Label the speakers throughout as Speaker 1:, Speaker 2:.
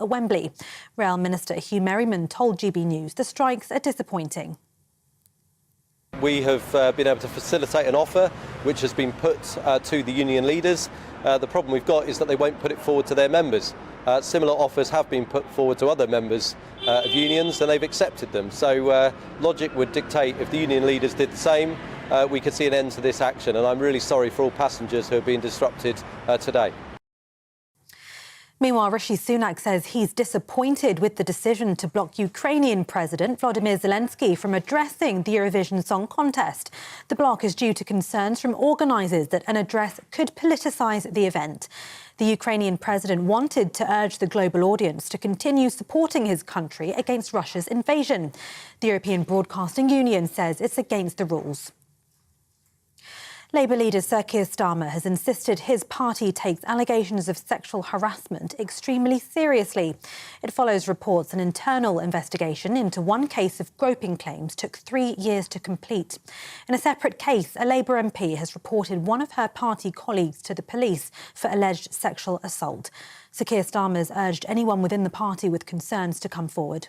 Speaker 1: at Wembley. Rail Minister Hugh Merriman told GB News the strikes are disappointing.
Speaker 2: We have been able to facilitate an offer which has been put to the union leaders. The problem we've got is that they won't put it forward to their members. Similar offers have been put forward to other members of unions and they've accepted them. So logic would dictate if the union leaders did the same, we could see an end to this action. And I'm really sorry for all passengers who have been disrupted today.
Speaker 1: Meanwhile, Rishi Sunak says he's disappointed with the decision to block Ukrainian President Volodymyr Zelensky from addressing the Eurovision Song Contest. The block is due to concerns from organisers that an address could politicise the event. The Ukrainian president wanted to urge the global audience to continue supporting his country against Russia's invasion. The European Broadcasting Union says it's against the rules. Labour leader Sir Keir Starmer has insisted his party takes allegations of sexual harassment extremely seriously. It follows reports an internal investigation into one case of groping claims took 3 years to complete. In a separate case, a Labour MP has reported one of her party colleagues to the police for alleged sexual assault. Sir Keir Starmer has urged anyone within the party with concerns to come forward.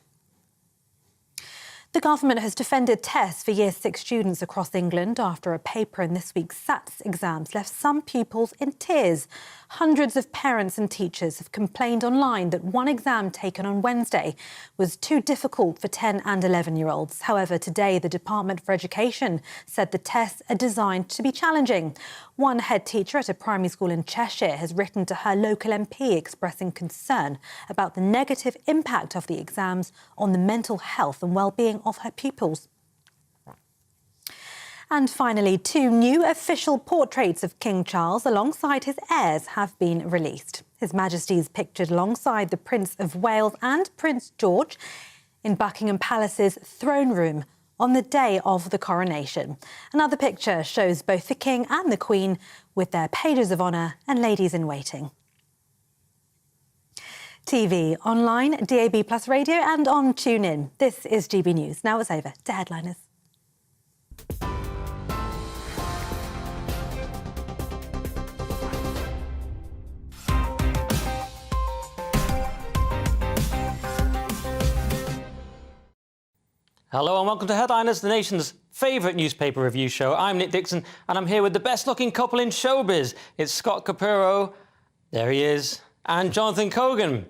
Speaker 1: The government has defended tests for Year 6 students across England after a paper in this week's SATs exams left some pupils in tears. Hundreds of parents and teachers have complained online that one exam taken on Wednesday was too difficult for 10 and 11-year-olds. However, today the Department for Education said the tests are designed to be challenging. One head teacher at a primary school in Cheshire has written to her local MP expressing concern about the negative impact of the exams on the mental health and well-being of her pupils. And finally, 2 new official portraits of King Charles alongside his heirs have been released. His Majesty is pictured alongside the Prince of Wales and Prince George in Buckingham Palace's throne room on the day of the coronation. Another picture shows both the King and the Queen with their pages of honour and ladies-in-waiting. TV, online, DAB+ radio and on TuneIn. This is GB News. Now it's over to headliners.
Speaker 3: Hello and welcome to Headliners, the nation's favourite newspaper review show. I'm Nick Dixon and I'm here with the best-looking couple in showbiz. It's Scott Capurro, there he is, and Jonathan Cogan.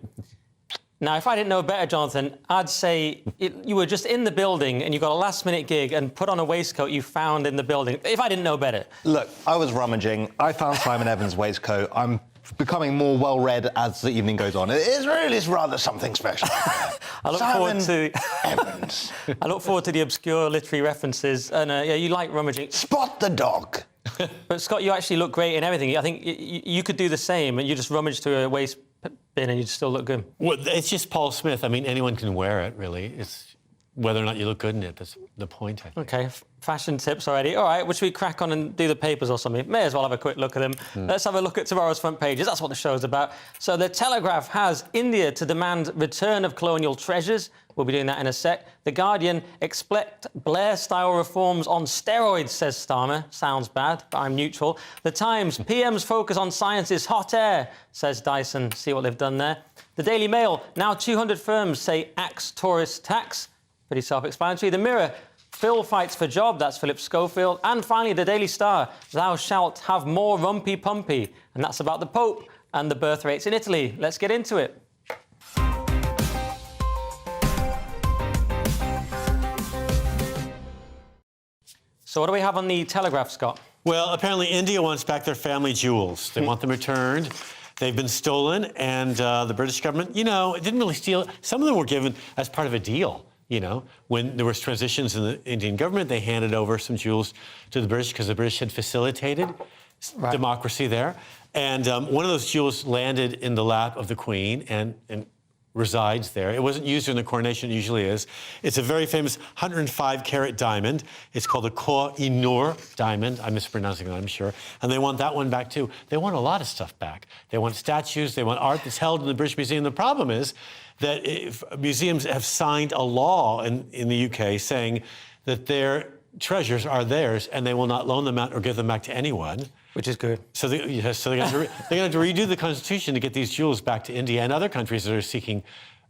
Speaker 3: Now, if I didn't know better, Jonathan, I'd say you were just in the building and you got a last-minute gig and put on a waistcoat you found in the building. If I didn't know better.
Speaker 4: Look, I was rummaging. I found Simon Evans' waistcoat. I'm becoming more well-read as the evening goes on. It is rather something special.
Speaker 3: I look
Speaker 4: Simon
Speaker 3: forward to
Speaker 4: Evans.
Speaker 3: I look forward to the obscure literary references. And yeah, you like rummaging.
Speaker 4: Spot the dog.
Speaker 3: But Scott, you actually look great in everything. I think you could do the same, and you just rummage through a waste bin and you'd still look good.
Speaker 5: Well, it's just Paul Smith. I mean, anyone can wear it, really. It's whether or not you look good in it. That's the point, I think.
Speaker 3: OK, fashion tips already. All right, well, should we crack on and do the papers or something? May as well have a quick look at them. Let's have a look at tomorrow's front pages. That's what the show's about. So the Telegraph has India to demand return of colonial treasures. We'll be doing that in a sec. The Guardian, expect Blair-style reforms on steroids, says Starmer. Sounds bad, but I'm neutral. The Times, PM's focus on science is hot air, says Dyson. See what they've done there. The Daily Mail, now 200 firms say axe tourist tax. Pretty self-explanatory. The Mirror, Phil fights for job. That's Philip Schofield. And finally, the Daily Star, thou shalt have more rumpy-pumpy. And that's about the Pope and the birth rates in Italy. Let's get into it. So what do we have on the Telegraph, Scott?
Speaker 5: Well, apparently India wants back their family jewels. They want them returned. They've been stolen, and the British government, you know, it didn't really steal. Some of them were given as part of a deal. You know, when there was transitions in the Indian government, they handed over some jewels to the British because the British had facilitated democracy there. And one of those jewels landed in the lap of the Queen and resides there. It wasn't used during the coronation, it usually is. It's a very famous 105-carat diamond. It's called the Koh-i-Noor diamond. I'm mispronouncing that, I'm sure. And they want that one back, too. They want a lot of stuff back. They want statues, they want art that's held in the British Museum. The problem is that museums have signed a law in the UK saying that their treasures are theirs, and they will not loan them out or give them back to anyone.
Speaker 3: Which is good.
Speaker 5: So they're going to have to redo the constitution to get these jewels back to India and other countries that are seeking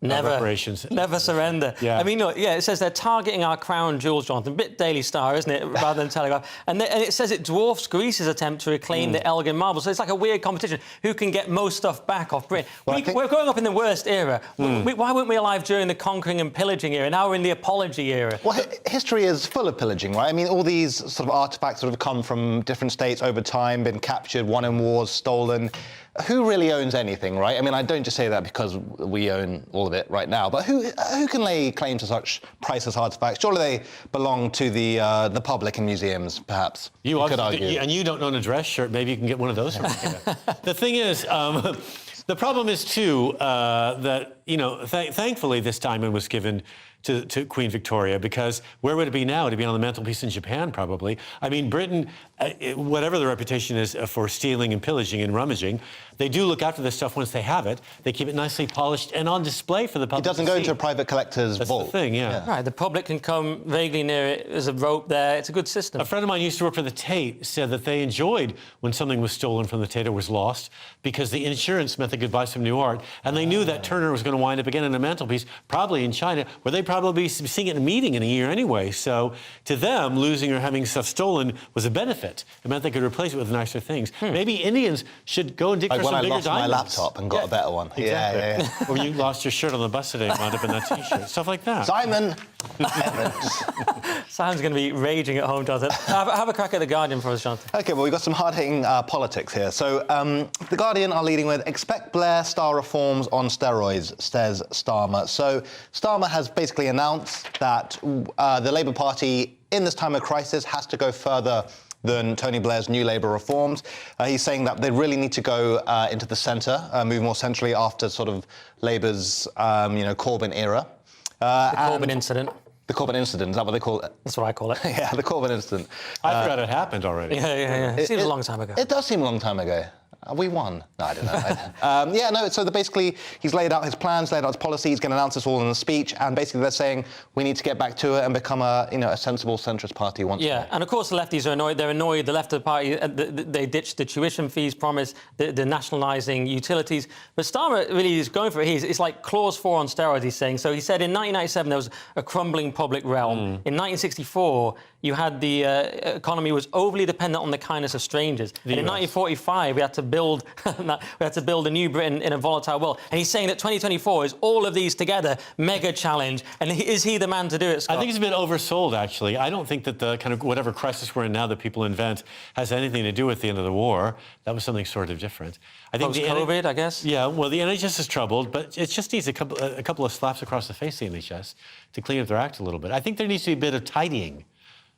Speaker 5: reparations.
Speaker 3: Never surrender.
Speaker 5: Yeah.
Speaker 3: I mean, look, yeah, it says they're targeting our crown jewels, Jonathan. A bit Daily Star, isn't it, rather than Telegraph? And it says it dwarfs Greece's attempt to reclaim the Elgin marble. So it's like a weird competition. Who can get most stuff back off Britain? We're growing up in the worst era. Why weren't we alive during the conquering and pillaging era? Now we're in the apology era.
Speaker 4: Well, history is full of pillaging, right? I mean, all these sort of artifacts sort of come from different states over time, been captured, won in wars, stolen. Who really owns anything, right? I mean, I don't just say that because we own all of it right now, but who can lay claim to such priceless artifacts? Surely they belong to the public in museums, perhaps.
Speaker 5: You
Speaker 4: could argue.
Speaker 5: And you don't own a dress shirt. Maybe you can get one of those from Canada. The thing is, the problem is too that thankfully this diamond was given to Queen Victoria, because where would it be now? It'd be on the mantelpiece in Japan, probably. I mean, Britain, whatever the reputation is for stealing and pillaging and rummaging, they do look after this stuff once they have it. They keep it nicely polished and on display for the public.
Speaker 4: It doesn't go into a private collector's vault.
Speaker 5: That's the thing, yeah.
Speaker 3: Right, the public can come vaguely near it. There's a rope there. It's a good system.
Speaker 5: A friend of mine used to work for the Tate said that they enjoyed when something was stolen from the Tate or was lost, because the insurance meant they could buy some new art, and they knew that Turner was going to wind up again in a mantelpiece, probably in China, where they probably be seeing it in a meeting in a year anyway. So to them, losing or having stuff stolen was a benefit. It meant they could replace it with nicer things. Maybe Indians should go and dig for some bigger diamonds.
Speaker 4: Like when I lost my laptop and got a better one.
Speaker 5: Exactly. Yeah. Or you lost your shirt on the bus today and wound up in that T-shirt. Stuff like that.
Speaker 4: Simon Evans.
Speaker 3: Simon's going to be raging at home, Jonathan. Have a crack at The Guardian for us, Jonathan.
Speaker 4: OK, well, we've got some hard-hitting politics here. So The Guardian are leading with, expect Blair-style reforms on steroids, says Starmer. So Starmer has basically announced that the Labour Party, in this time of crisis, has to go further than Tony Blair's New Labour reforms. He's saying that they really need to go into the centre, move more centrally after sort of Labour's, Corbyn era.
Speaker 3: The Corbyn incident.
Speaker 4: The Corbyn incident, is that what they call it?
Speaker 3: That's what I call it.
Speaker 4: Yeah, the Corbyn incident.
Speaker 5: I forgot it happened already.
Speaker 3: Yeah. It seems a long time ago.
Speaker 4: It does seem a long time ago. We won. No, I don't know. So basically, he's laid out his plans, laid out his policy. He's going to announce this all in a speech, and basically they're saying we need to get back to it and become a sensible centrist party once more.
Speaker 3: And of course the lefties are annoyed. They're annoyed. The left of the party, they ditched the tuition fees promise, the nationalising utilities. But Starmer really is going for it. It's like clause 4 on steroids, he's saying. So he said in 1997 there was a crumbling public realm. In 1964, you had the economy was overly dependent on the kindness of strangers. And in 1945, we had to build a new Britain in a volatile world. And he's saying that 2024 is all of these together, mega challenge. And is he the man to do it, Scott?
Speaker 5: I think it's a bit oversold, actually. I don't think that the kind of whatever crisis we're in now that people invent has anything to do with the end of the war. That was something sort of different. I think
Speaker 3: post-COVID, I guess.
Speaker 5: Yeah. Well, the NHS is troubled, but it just needs a couple of slaps across the face, the NHS, to clean up their act a little bit. I think there needs to be a bit of tidying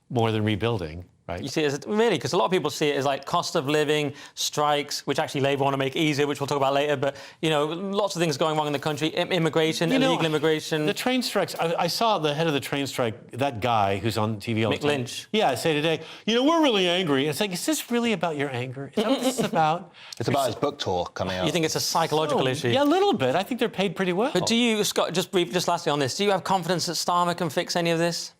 Speaker 5: more than rebuilding, right?
Speaker 3: You see it as, really, because a lot of people see it as like cost of living, strikes, which actually Labour want to make easier, which we'll talk about later, but, lots of things going wrong in the country, immigration, illegal immigration.
Speaker 5: The train strikes, I saw the head of the train strike, that guy who's on TV all the time.
Speaker 3: Lynch.
Speaker 5: Yeah, say today, we're really angry. It's like, is this really about your anger? Is that what this is about?
Speaker 4: It's about his book tour coming out.
Speaker 3: You think it's a psychological issue?
Speaker 5: Yeah, a little bit. I think they're paid pretty well.
Speaker 3: But do you, Scott, just lastly on this, do you have confidence that Starmer can fix any of this?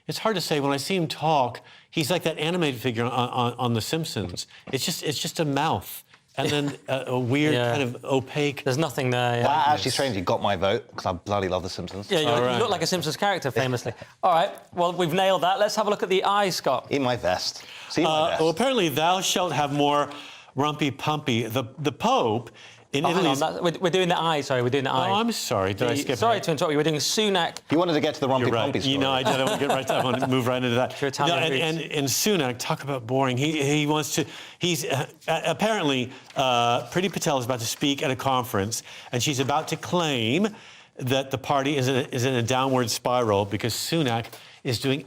Speaker 5: It's hard to say. When I see him talk, he's like that animated figure on The Simpsons. It's just a mouth and then a weird kind of opaque.
Speaker 3: There's nothing there. Yeah.
Speaker 4: That actually strangely got my vote because I bloody love The Simpsons.
Speaker 3: Yeah, you look like a Simpsons character, famously. All right, well, we've nailed that. Let's have a look at the eyes, Scott.
Speaker 4: Eat my vest. See my vest.
Speaker 5: Well, apparently, thou shalt have more rumpy-pumpy. The Pope in Italy.
Speaker 3: We're doing the eye, sorry, we're doing the eye.
Speaker 5: Oh, I'm sorry. Did I skip
Speaker 3: Sorry
Speaker 5: ahead?
Speaker 3: to interrupt you. We're doing Sunak.
Speaker 4: You wanted to get to the Rumpy
Speaker 5: Right.
Speaker 4: Pumpy story.
Speaker 5: I did. I want to get right to that. I want to move right into that.
Speaker 3: Your Italian roots.
Speaker 5: And Sunak, talk about boring. He wants to. He's apparently Priti Patel is about to speak at a conference, and she's about to claim that the party is in a downward spiral because Sunak is doing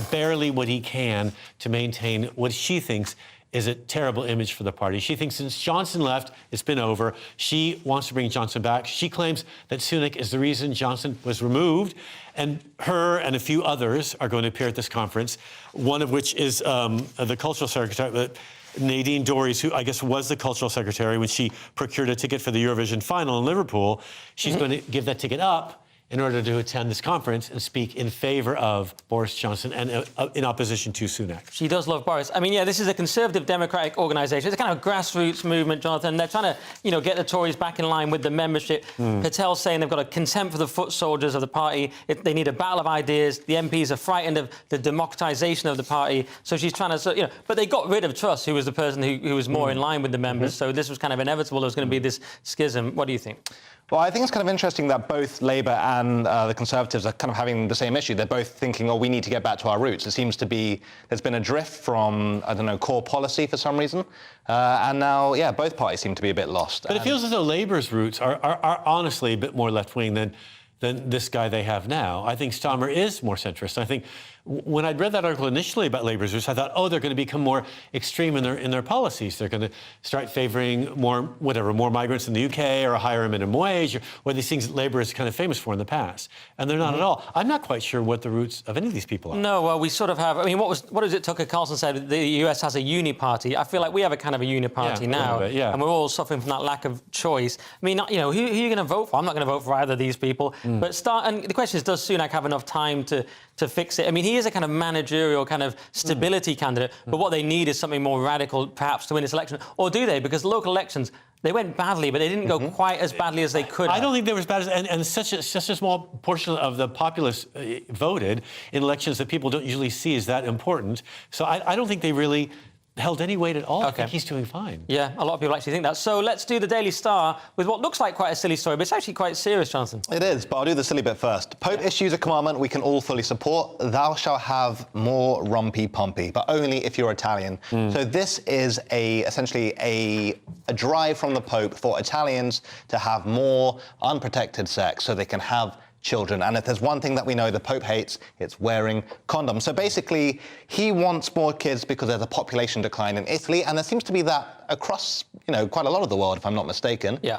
Speaker 5: barely what he can to maintain what she thinks is a terrible image for the party. She thinks since Johnson left, it's been over. She wants to bring Johnson back. She claims that Sunak is the reason Johnson was removed. And her and a few others are going to appear at this conference, one of which is the cultural secretary, Nadine Dorries, who I guess was the cultural secretary when she procured a ticket for the Eurovision final in Liverpool. She's going to give that ticket up in order to attend this conference and speak in favour of Boris Johnson and in opposition to Sunak.
Speaker 3: She does love Boris. I mean, yeah, this is a conservative democratic organisation. It's a kind of grassroots movement, Jonathan. They're trying to, get the Tories back in line with the membership. Patel's saying they've got a contempt for the foot soldiers of the party. They need a battle of ideas. The MPs are frightened of the democratisation of the party. So she's trying to, but they got rid of Truss, who was the person who was more in line with the members. So this was kind of inevitable. There was going to be this schism. What do you think?
Speaker 4: Well, I think it's kind of interesting that both Labour and the Conservatives are kind of having the same issue. They're both thinking, we need to get back to our roots. It seems to be there's been a drift from, core policy for some reason. And now, both parties seem to be a bit lost.
Speaker 5: But it feels as though Labour's roots are honestly a bit more left-wing than this guy they have now. I think Starmer is more centrist. I think when I'd read that article initially about Labour's roots, I thought, they're going to become more extreme in their policies. They're going to start favouring more migrants in the UK or a higher minimum wage, or these things that Labour is kind of famous for in the past. And they're not at all. I'm not quite sure what the roots of any of these people are.
Speaker 3: No, well, we sort of have. I mean, what was it Tucker Carlson said? The US has a uni party. I feel like we have a kind of a uni party now, and we're all suffering from that lack of choice. I mean, who are you going to vote for? I'm not going to vote for either of these people. But and the question is, does Sunak have enough time to fix it? I mean, he is a kind of managerial kind of stability candidate, but what they need is something more radical, perhaps, to win this election. Or do they? Because local elections, they went badly, but they didn't go quite as badly as they could have.
Speaker 5: I don't think they were as bad as... And such a small portion of the populace voted in elections that people don't usually see as that important. So I don't think they really held any weight at all.
Speaker 3: Okay.
Speaker 5: I think he's doing fine.
Speaker 3: Yeah, a lot of people actually think that. So let's do the Daily Star with what looks like quite a silly story, but it's actually quite serious, Jonathan.
Speaker 4: It is, but I'll do the silly bit first. Pope issues a commandment we can all fully support. Thou shalt have more rumpy pumpy, but only if you're Italian. So this is essentially a drive from the Pope for Italians to have more unprotected sex so they can have children. And if there's one thing that we know the Pope hates, it's wearing condoms. So basically, he wants more kids because there's a population decline in Italy, and there seems to be that across, quite a lot of the world, if I'm not mistaken.
Speaker 3: Yeah.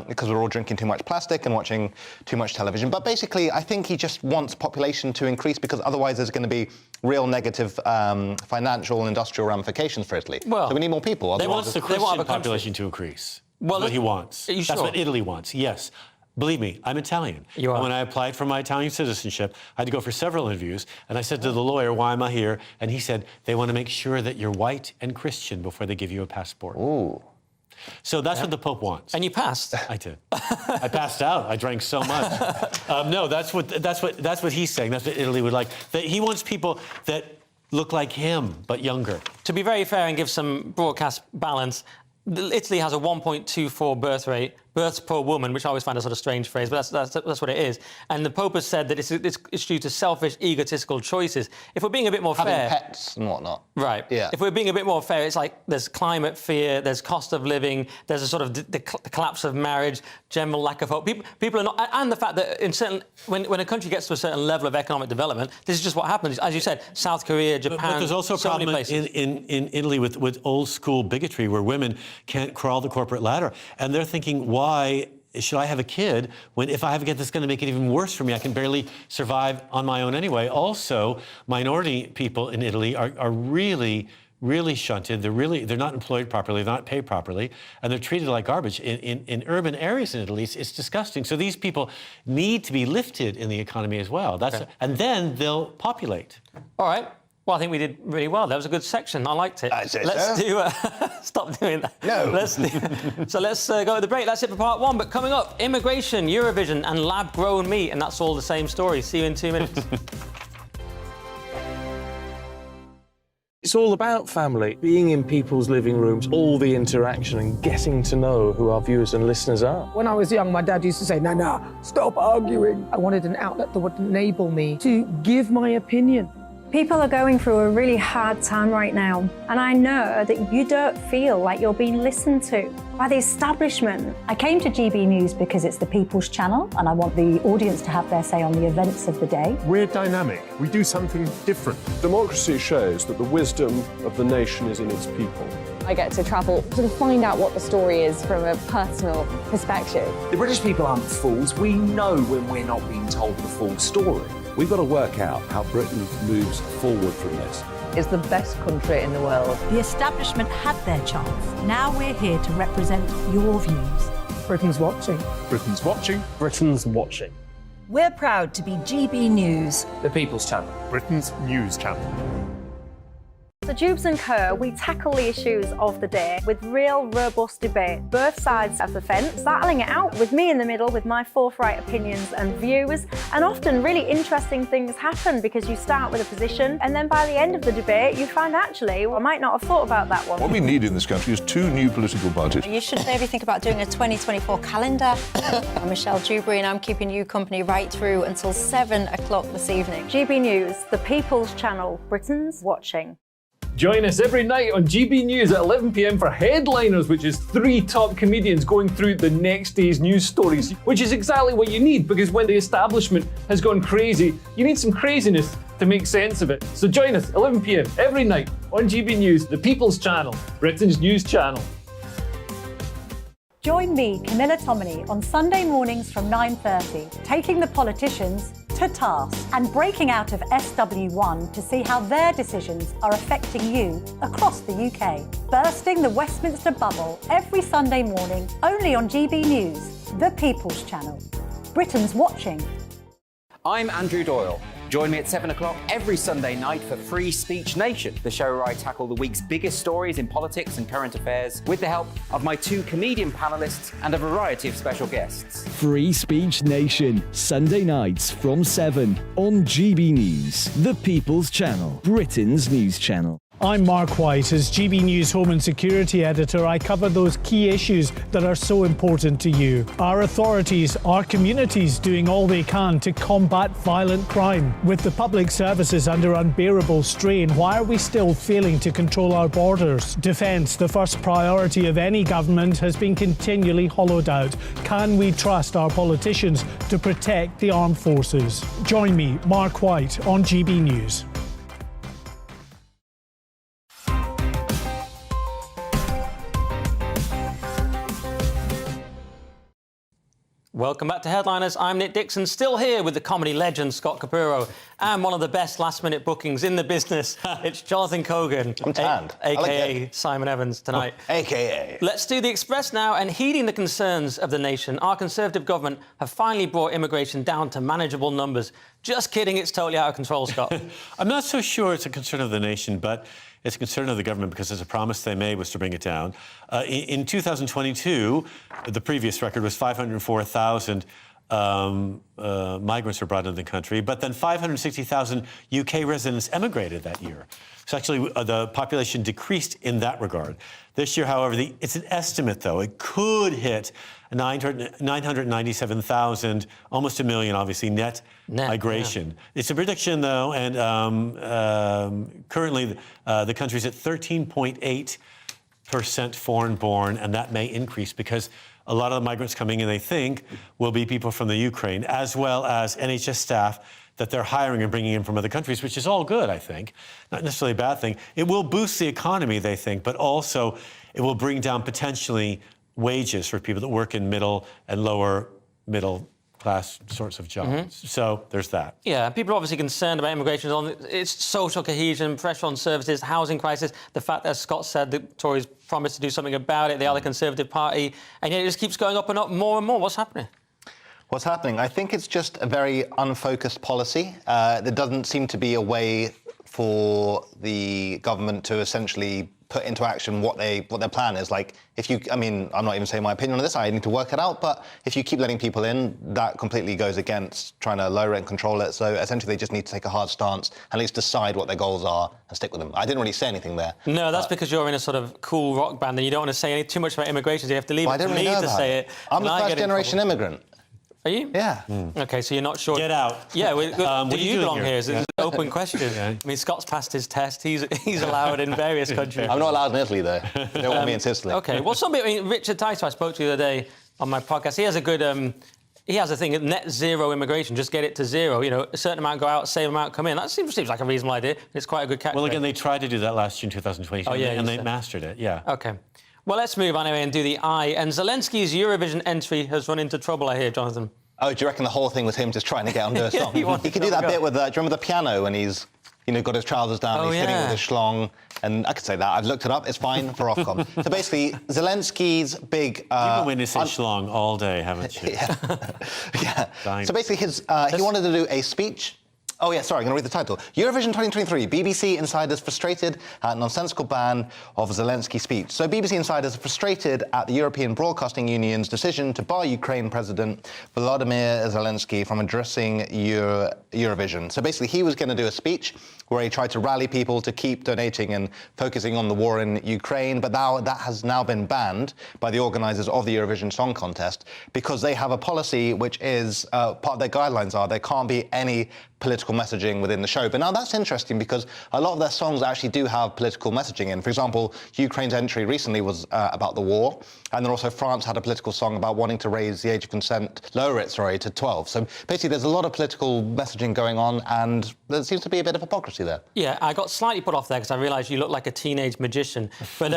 Speaker 4: Because we're all drinking too much plastic and watching too much television. But basically, I think he just wants population to increase because otherwise there's going to be real negative financial and industrial ramifications for Italy.
Speaker 3: Well,
Speaker 4: so we need more people.
Speaker 5: He wants the Christian population to increase. Well, that's what he wants.
Speaker 3: Are you
Speaker 5: That's
Speaker 3: sure?
Speaker 5: what Italy wants, yes. Believe me, I'm Italian.
Speaker 3: You are.
Speaker 5: And when I applied for my Italian citizenship, I had to go for several interviews, and I said to the lawyer, why am I here? And he said, they want to make sure that you're white and Christian before they give you a passport.
Speaker 4: Ooh.
Speaker 5: So that's what the Pope wants.
Speaker 3: And you passed.
Speaker 5: I did. I passed out. I drank so much. No, that's what he's saying. That's what Italy would like. That he wants people that look like him, but younger.
Speaker 3: To be very fair and give some broadcast balance, Italy has a 1.24 birth rate, births per woman, which I always find a sort of strange phrase, but that's what it is. And the Pope has said that it's due to selfish, egotistical choices. If we're being a bit more fair...
Speaker 4: Having pets and whatnot.
Speaker 3: Right.
Speaker 4: Yeah.
Speaker 3: If we're being a bit more fair, it's like there's climate fear, there's cost of living, there's a sort of the collapse of marriage, general lack of hope. People are not... And the fact that when a country gets to a certain level of economic development, this is just what happens. As you said, South Korea, Japan,
Speaker 5: but there's also a problem in Italy with old-school bigotry where women can't crawl the corporate ladder. And they're thinking, why should I have a kid when if I have a kid that's going to make it even worse for me? I can barely survive on my own anyway. Also, minority people in Italy are really shunted. They're not employed properly, they're not paid properly, and they're treated like garbage. In urban areas in Italy, it's disgusting. So these people need to be lifted in the economy as well. And then they'll populate.
Speaker 3: All right. Well, I think we did really well. That was a good section. I liked it. Let's do... stop doing that.
Speaker 4: No.
Speaker 3: So let's go to the break. That's it for part one. But coming up, immigration, Eurovision and lab-grown meat. And that's all the same story. See you in 2 minutes.
Speaker 6: It's all about family, being in people's living rooms, all the interaction and getting to know who our viewers and listeners are.
Speaker 7: When I was young, my dad used to say, Nana, stop arguing. I wanted an outlet that would enable me to give my opinion.
Speaker 8: People are going through a really hard time right now, and I know that you don't feel like you're being listened to by the establishment. I came to GB News because it's the people's channel, and I want the audience to have their say on the events of the day.
Speaker 9: We're dynamic. We do something different. Democracy shows that the wisdom of the nation is in its people.
Speaker 10: I get to travel to find out what the story is from a personal perspective.
Speaker 11: The British people aren't fools. We know when we're not being told the full story.
Speaker 12: We've got to work out how Britain moves forward from this.
Speaker 13: It's the best country in the world.
Speaker 14: The establishment had their chance. Now we're here to represent your views.
Speaker 7: Britain's watching.
Speaker 9: Britain's watching.
Speaker 6: Britain's watching.
Speaker 14: We're proud to be GB News,
Speaker 11: The People's Channel.
Speaker 9: Britain's news channel.
Speaker 8: So Jubes & Co, we tackle the issues of the day with real, robust debate, both sides of the fence, battling it out with me in the middle with my forthright opinions and views. And often really interesting things happen because you start with a position and then by the end of the debate you find actually, well, I might not have thought about that one.
Speaker 12: What we need in this country is 2 new political parties.
Speaker 15: You should maybe think about doing a 2024 calendar. I'm Michelle Dewberry and I'm keeping you company right through until 7 o'clock this evening.
Speaker 8: GB News, the People's Channel, Britain's watching.
Speaker 16: Join us every night on GB News at 11 p.m. for Headliners, which is 3 top comedians going through the next day's news stories, which is exactly what you need, because when the establishment has gone crazy, you need some craziness to make sense of it. So join us 11 p.m. every night on GB News, the People's Channel, Britain's news channel.
Speaker 14: Join me, Camilla Tominey, on Sunday mornings from 9:30, taking the politicians to task and breaking out of SW1 to see how their decisions are affecting you across the UK. Bursting the Westminster bubble every Sunday morning, only on GB News, the People's Channel. Britain's watching.
Speaker 11: I'm Andrew Doyle. Join me at 7 o'clock every Sunday night for Free Speech Nation, the show where I tackle the week's biggest stories in politics and current affairs with the help of my 2 comedian panellists and a variety of special guests.
Speaker 17: Free Speech Nation, Sunday nights from 7 on GB News, the People's Channel, Britain's news channel.
Speaker 18: I'm Mark White. As GB News Home and Security Editor, I cover those key issues that are so important to you. Our authorities, our communities doing all they can to combat violent crime. With the public services under unbearable strain, why are we still failing to control our borders? Defence, the first priority of any government, has been continually hollowed out. Can we trust our politicians to protect the armed forces? Join me, Mark White, on GB News.
Speaker 3: Welcome back to Headliners. I'm Nick Dixon, still here with the comedy legend Scott Capurro and one of the best last-minute bookings in the business. It's Jonathan Cogan,
Speaker 4: I'm tanned.
Speaker 3: a.k.a. Simon Evans tonight.
Speaker 4: A.k.a.
Speaker 3: Let's do the Express now, and heeding the concerns of the nation, our Conservative government have finally brought immigration down to manageable numbers. Just kidding, it's totally out of control, Scott.
Speaker 5: I'm not so sure it's a concern of the nation, but it's a concern of the government because there's a promise they made was to bring it down. In 2022, the previous record was 504,000 migrants were brought into the country, but then 560,000 UK residents emigrated that year. So actually, the population decreased in that regard. This year, however, it's an estimate, though. It could hit 997,000, almost a million, obviously, net migration. Yeah. It's a prediction, though, and currently the country's at 13.8% foreign-born, and that may increase because a lot of the migrants coming in, they think, will be people from the Ukraine, as well as NHS staff that they're hiring and bringing in from other countries, which is all good, I think. Not necessarily a bad thing. It will boost the economy, they think, but also it will bring down potentially wages for people that work in middle and lower middle class sorts of jobs. Mm-hmm. So there's that.
Speaker 3: Yeah, people are obviously concerned about immigration. It's social cohesion, pressure on services, housing crisis, the fact that, as Scott said, the Tories promised to do something about it. They are the Conservative Party, and yet it just keeps going up and up more and more. What's happening?
Speaker 4: What's happening? I think it's just a very unfocused policy. There doesn't seem to be a way for the government to essentially put into action what their plan is. Like, I'm not even saying my opinion on this, I need to work it out, but if you keep letting people in, that completely goes against trying to lower it and control it. So essentially they just need to take a hard stance, at least decide what their goals are and stick with them. I didn't really say anything there.
Speaker 3: No, that's because you're in a sort of cool rock band and you don't want to say too much about immigration, so you have to leave it to me to say it.
Speaker 4: I'm a first-generation immigrant.
Speaker 3: Are you?
Speaker 4: Yeah.
Speaker 3: OK, so you're not sure.
Speaker 5: Get out.
Speaker 3: Yeah, do you belong here? It's
Speaker 5: Yeah.
Speaker 3: an open question. Yeah. I mean, Scott's passed his test. He's allowed in various countries.
Speaker 4: I'm not allowed in Italy, though. They don't want me in Sicily.
Speaker 3: OK, well, Richard Tice, I spoke to the other day on my podcast, he has a good... he has a thing, net zero immigration, just get it to zero. You know, a certain amount go out, a same amount come in. That seems like a reasonable idea. It's quite a good catch.
Speaker 5: Well, again, they tried to do that last year in 2022, and they mastered it, yeah.
Speaker 3: OK. Well, let's move on anyway and do the eye. And Zelensky's Eurovision entry has run into trouble, I hear, Jonathan.
Speaker 4: Oh, do you reckon the whole thing was him just trying to get onto a song? He could do that bit with, do you remember the piano when he's got his trousers down, he's hitting with his schlong, and I could say that. I've looked it up. It's fine for Ofcom. So basically, Zelensky's big.
Speaker 5: You've been witnessing schlong all day, haven't you?
Speaker 4: Yeah. So basically, he wanted to do a speech. Oh, yeah, sorry, I'm going to read the title. Eurovision 2023, BBC insiders frustrated at nonsensical ban of Zelensky speech. So BBC insiders are frustrated at the European Broadcasting Union's decision to bar Ukraine President Volodymyr Zelensky from addressing Eurovision. So basically, he was going to do a speech where he tried to rally people to keep donating and focusing on the war in Ukraine, but now that has now been banned by the organisers of the Eurovision Song Contest because they have a policy which is, part of their guidelines are there can't be any political messaging within the show. But now that's interesting because a lot of their songs actually do have political messaging in. For example, Ukraine's entry recently was about the war, and then also France had a political song about wanting to raise the age of consent, lower it, to 12. So basically there's a lot of political messaging going on, and there seems to be a bit of hypocrisy there.
Speaker 3: Yeah, I got slightly put off there because I realised you look like a teenage magician. But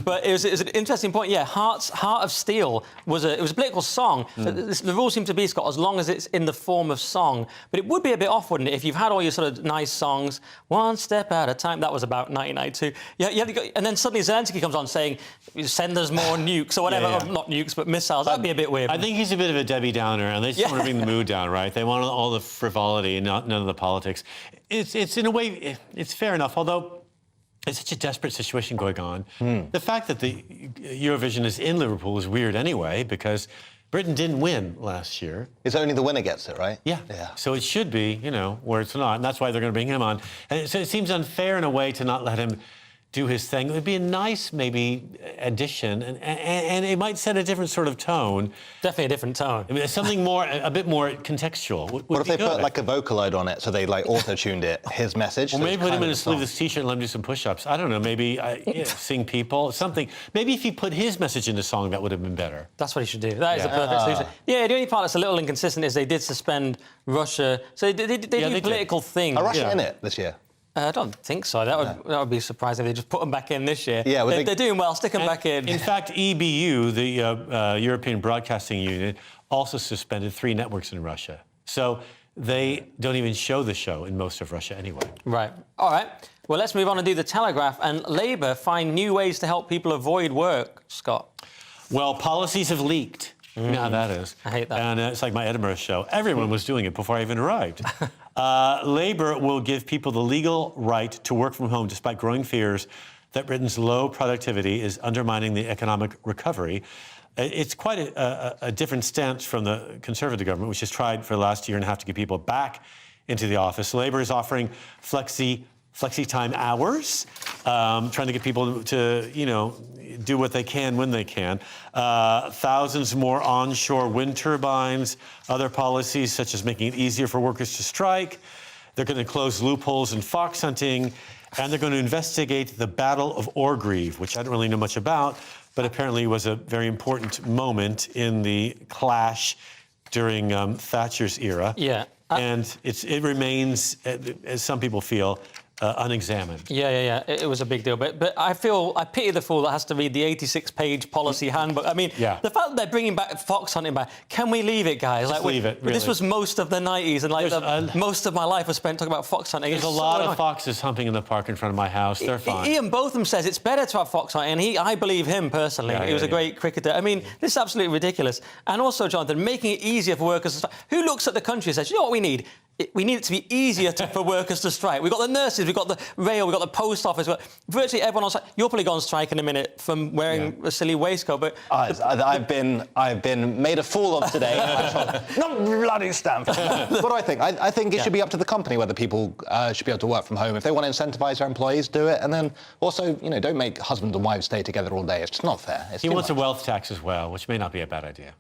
Speaker 3: but it was an interesting point. Yeah, Heart of Steel was a political song. The rule seemed to be, Scott, as long as it's in the form of song. But it would be a bit off, wouldn't it, if you've had all your sort of nice songs, one step at a time. That was about 1992. Yeah, you have to go, and then suddenly Zelensky comes on saying, "Send us more nukes," or whatever. Or not nukes, but missiles. That'd be a bit weird.
Speaker 5: I think he's a bit of a Debbie Downer, and they just want to bring the mood down, right? They want all the frivolity and none of the politics. It's in a way, it's fair enough, although it's such a desperate situation going on. The fact that the Eurovision is in Liverpool is weird anyway, because Britain didn't win last year.
Speaker 4: It's only the winner gets it, right?
Speaker 5: Yeah. So it should be, where it's not, and that's why they're going to bring him on. And so it seems unfair in a way to not let him do his thing. It would be a nice, maybe, addition, and it might set a different sort of tone.
Speaker 3: Definitely a different tone.
Speaker 5: I mean, something a bit more contextual.
Speaker 4: What if they put like a Vocaloid on it, so they like auto-tuned it, his message?
Speaker 5: Well, maybe put him in a sleeveless T-shirt and let him do some push-ups. I don't know. Maybe sing people, something. Maybe if he put his message in the song, that would have been better.
Speaker 3: That's what he should do. That is the perfect solution. Yeah, the only part that's a little inconsistent is they did suspend Russia. So they do political things.
Speaker 4: Are Russia in it this year?
Speaker 3: I don't think so. That would be surprising if they just put them back in this year.
Speaker 4: Yeah,
Speaker 3: they're doing well. Stick them back in.
Speaker 5: In fact, EBU, the European Broadcasting Union, also suspended 3 networks in Russia. So they don't even show the show in most of Russia anyway.
Speaker 3: Right. All right. Well, let's move on and do the Telegraph. And Labour find new ways to help people avoid work. Scott.
Speaker 5: Well, policies have leaked. You know how that is.
Speaker 3: I hate that.
Speaker 5: And it's like my Edinburgh show. Everyone was doing it before I even arrived. Labour will give people the legal right to work from home despite growing fears that Britain's low productivity is undermining the economic recovery. It's quite a different stance from the Conservative government, which has tried for the last year and a half to get people back into the office. Labour is offering flexi-time hours, trying to get people to, do what they can when they can. Thousands more onshore wind turbines, other policies such as making it easier for workers to strike. They're going to close loopholes in fox hunting, and they're going to investigate the Battle of Orgreave, which I don't really know much about, but apparently was a very important moment in the clash during Thatcher's era.
Speaker 3: Yeah.
Speaker 5: And it remains, as some people feel, unexamined.
Speaker 3: Yeah. It was a big deal. But I pity the fool that has to read the 86-page policy handbook. I mean, the fact that they're bringing back fox hunting back, can we leave it, guys?
Speaker 5: Just leave it, really.
Speaker 3: This was most of the 90s, and most of my life was spent talking about fox hunting.
Speaker 5: There's a lot of foxes humping in the park in front of my house. They're fine.
Speaker 3: Ian Botham says it's better to have fox hunting, and I believe him personally. He was a great cricketer. I mean, this is absolutely ridiculous. And also, Jonathan, making it easier for workers to strike. Who looks at the country and says, you know what we need? We need it to be easier for workers to strike. We've got the nurses, we've got the rail, we've got the post office. Virtually everyone on strike. You'll probably go on strike in a minute from wearing a silly waistcoat. But
Speaker 4: I've been made a fool of today. Not bloody Stanford. What do I think? I think it should be up to the company whether people should be able to work from home. If they want to incentivise their employees, do it. And then also, don't make husband and wives stay together all day. It's just not fair.
Speaker 5: He wants a wealth tax as well, which may not be a bad idea.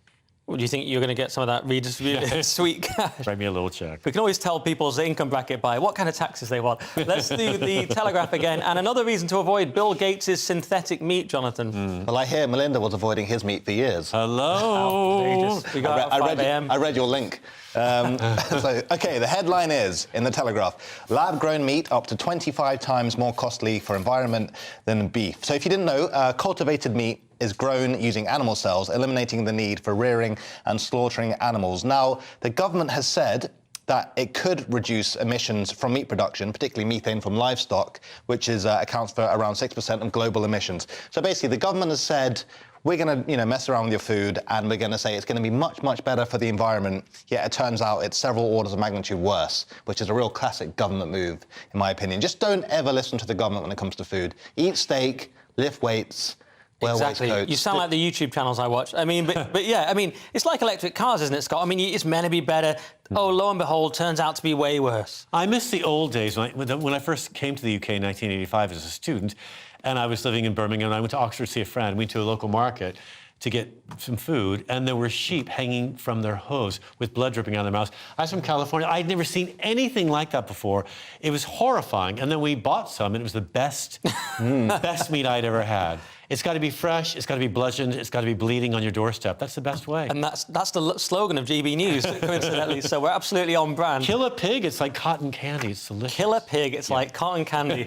Speaker 3: Well, do you think you're going to get some of that redistributed sweet cash?
Speaker 5: Write me a little check.
Speaker 3: We can always tell people's income bracket by what kind of taxes they want. Let's do the Telegraph again. And another reason to avoid Bill Gates' synthetic meat, Jonathan.
Speaker 4: Well, I hear Melinda was avoiding his meat for years.
Speaker 5: Hello.
Speaker 3: We got
Speaker 4: I read your link. Okay, the headline is, in the Telegraph, lab-grown meat up to 25 times more costly for environment than beef. So if you didn't know, cultivated meat is grown using animal cells, eliminating the need for rearing and slaughtering animals. Now, the government has said that it could reduce emissions from meat production, particularly methane from livestock, which accounts for around 6% of global emissions. So basically, the government has said, we're going to, mess around with your food, and we're going to say it's going to be much, much better for the environment. Yet it turns out it's several orders of magnitude worse, which is a real classic government move, in my opinion. Just don't ever listen to the government when it comes to food. Eat steak, lift weights.
Speaker 3: Exactly. You sound like the YouTube channels I watch. I mean, but yeah, I mean, it's like electric cars, isn't it, Scott? I mean, it's meant to be better. Oh, lo and behold, turns out to be way worse.
Speaker 5: I miss the old days when I first came to the UK in 1985 as a student, and I was living in Birmingham, and I went to Oxford to see a friend. We went to a local market to get some food, and there were sheep hanging from their hooves with blood dripping out of their mouths. I was from California. I'd never seen anything like that before. It was horrifying. And then we bought some, and it was the best, best meat I'd ever had. It's got to be fresh, it's got to be bludgeoned, it's got to be bleeding on your doorstep. That's the best way.
Speaker 3: And that's the slogan of GB News, coincidentally, so we're absolutely on brand.
Speaker 5: Kill a pig, it's like cotton candy, it's delicious.
Speaker 3: Kill a pig, it's like cotton candy.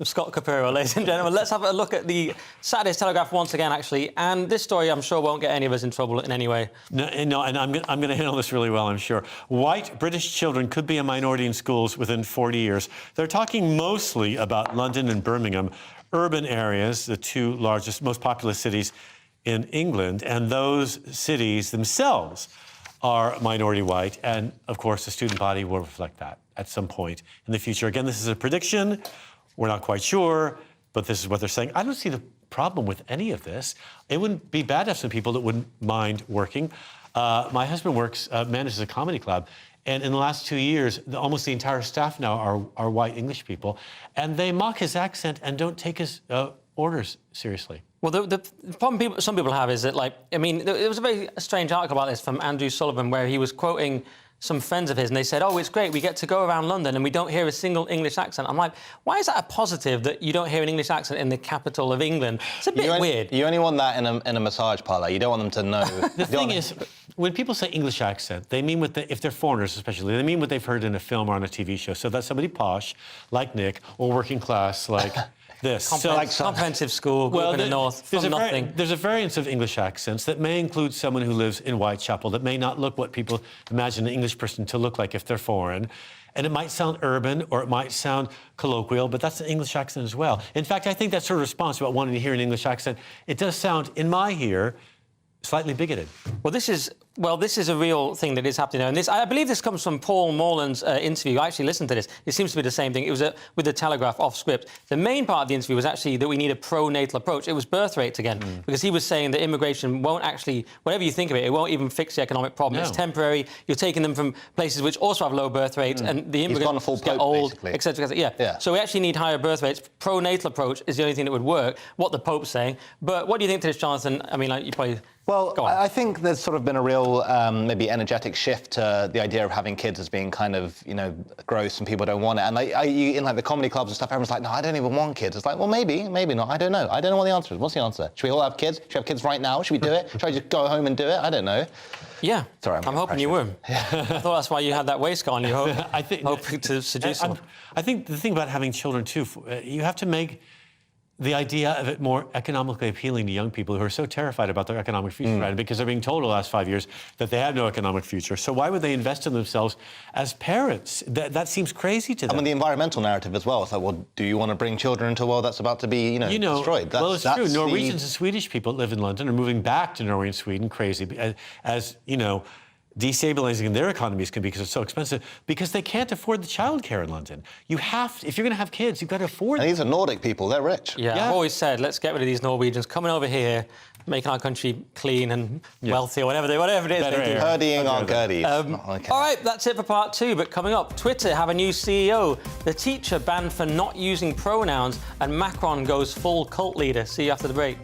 Speaker 3: Scott Capurro, ladies and gentlemen. Let's have a look at the Saturday's Telegraph once again, actually, and this story I'm sure won't get any of us in trouble in any way.
Speaker 5: No, and I'm going to handle this really well, I'm sure. White British children could be a minority in schools within 40 years. They're talking mostly about London and Birmingham, urban areas, the two largest, most populous cities in England, and those cities themselves are minority white, and of course the student body will reflect that at some point in the future. Again, this is a prediction. We're not quite sure, but this is what they're saying. I don't see the problem with any of this. It wouldn't be bad to have some people that wouldn't mind working. My husband manages a comedy club, and in the last 2 years, almost the entire staff now are white English people, and they mock his accent and don't take his orders seriously.
Speaker 3: Well, the problem some people have is that, like, I mean, there was a very strange article about this from Andrew Sullivan where he was quoting some friends of his, and they said, oh, it's great, we get to go around London and we don't hear a single English accent. I'm like, why is that a positive that you don't hear an English accent in the capital of England? It's a bit weird.
Speaker 4: You only want that in a massage parlour. You don't want them to know.
Speaker 5: The thing is, when people say English accent, they mean if they're foreigners especially, they mean what they've heard in a film or on a TV show. So that's somebody posh, like Nick, or working class, like this.
Speaker 3: Comprehensive school, grew up in the north, from nothing.
Speaker 5: There's a variance of English accents that may include someone who lives in Whitechapel that may not look what people imagine an English person to look like if they're foreign. And it might sound urban or it might sound colloquial, but that's an English accent as well. In fact, I think that sort of response about wanting to hear an English accent, it does sound, in my ear, slightly bigoted.
Speaker 3: Well, this is a real thing that is happening there. And I believe this comes from Paul Morland's interview. I actually listened to this. It seems to be the same thing. It was with the Telegraph off script. The main part of the interview was actually that we need a pro-natal approach. It was birth rates again, because he was saying that immigration won't actually, whatever you think of it, it won't even fix the economic problem. No. It's temporary. You're taking them from places which also have low birth rates, and the immigrants get old, etc. Yeah. So we actually need higher birth rates. Pro-natal approach is the only thing that would work, what the Pope's saying. But what do you think to this, Jonathan? I mean, like, you probably...
Speaker 4: Well, I think there's sort of been a real, maybe energetic shift to the idea of having kids as being kind of, gross and people don't want it. And in like the comedy clubs and stuff, everyone's like, no, I don't even want kids. It's like, well, maybe not. I don't know. I don't know what the answer is. What's the answer? Should we all have kids? Should we have kids right now? Should we do it? Should I just go home and do it? I don't know.
Speaker 3: Yeah.
Speaker 4: Sorry,
Speaker 3: I'm hoping you were. I thought that's why you had that waistcoat on. You hoping to seduce someone.
Speaker 5: I think the thing about having children too, you have to make the idea of it more economically appealing to young people who are so terrified about their economic future, right? Because they're being told the last 5 years that they have no economic future. So why would they invest in themselves as parents? That seems crazy to them.
Speaker 4: I mean, the environmental narrative as well. It's like, well, do you want to bring children into a world that's about to be, destroyed?
Speaker 5: Well, it's true. Norwegians and Swedish people that live in London are moving back to Norway and Sweden crazy, as destabilizing their economies can be because it's so expensive, because they can't afford the childcare in London. You have to, if you're going to have kids, you've got to afford them.
Speaker 4: And these are Nordic people, they're rich.
Speaker 3: Yeah, I've always said, let's get rid of these Norwegians coming over here, making our country clean and wealthy, or whatever it is they do.
Speaker 4: Hurdying our gurdies.
Speaker 3: All right, that's it for part 2, but coming up, Twitter have a new CEO, the teacher banned for not using pronouns, and Macron goes full cult leader. See you after the break.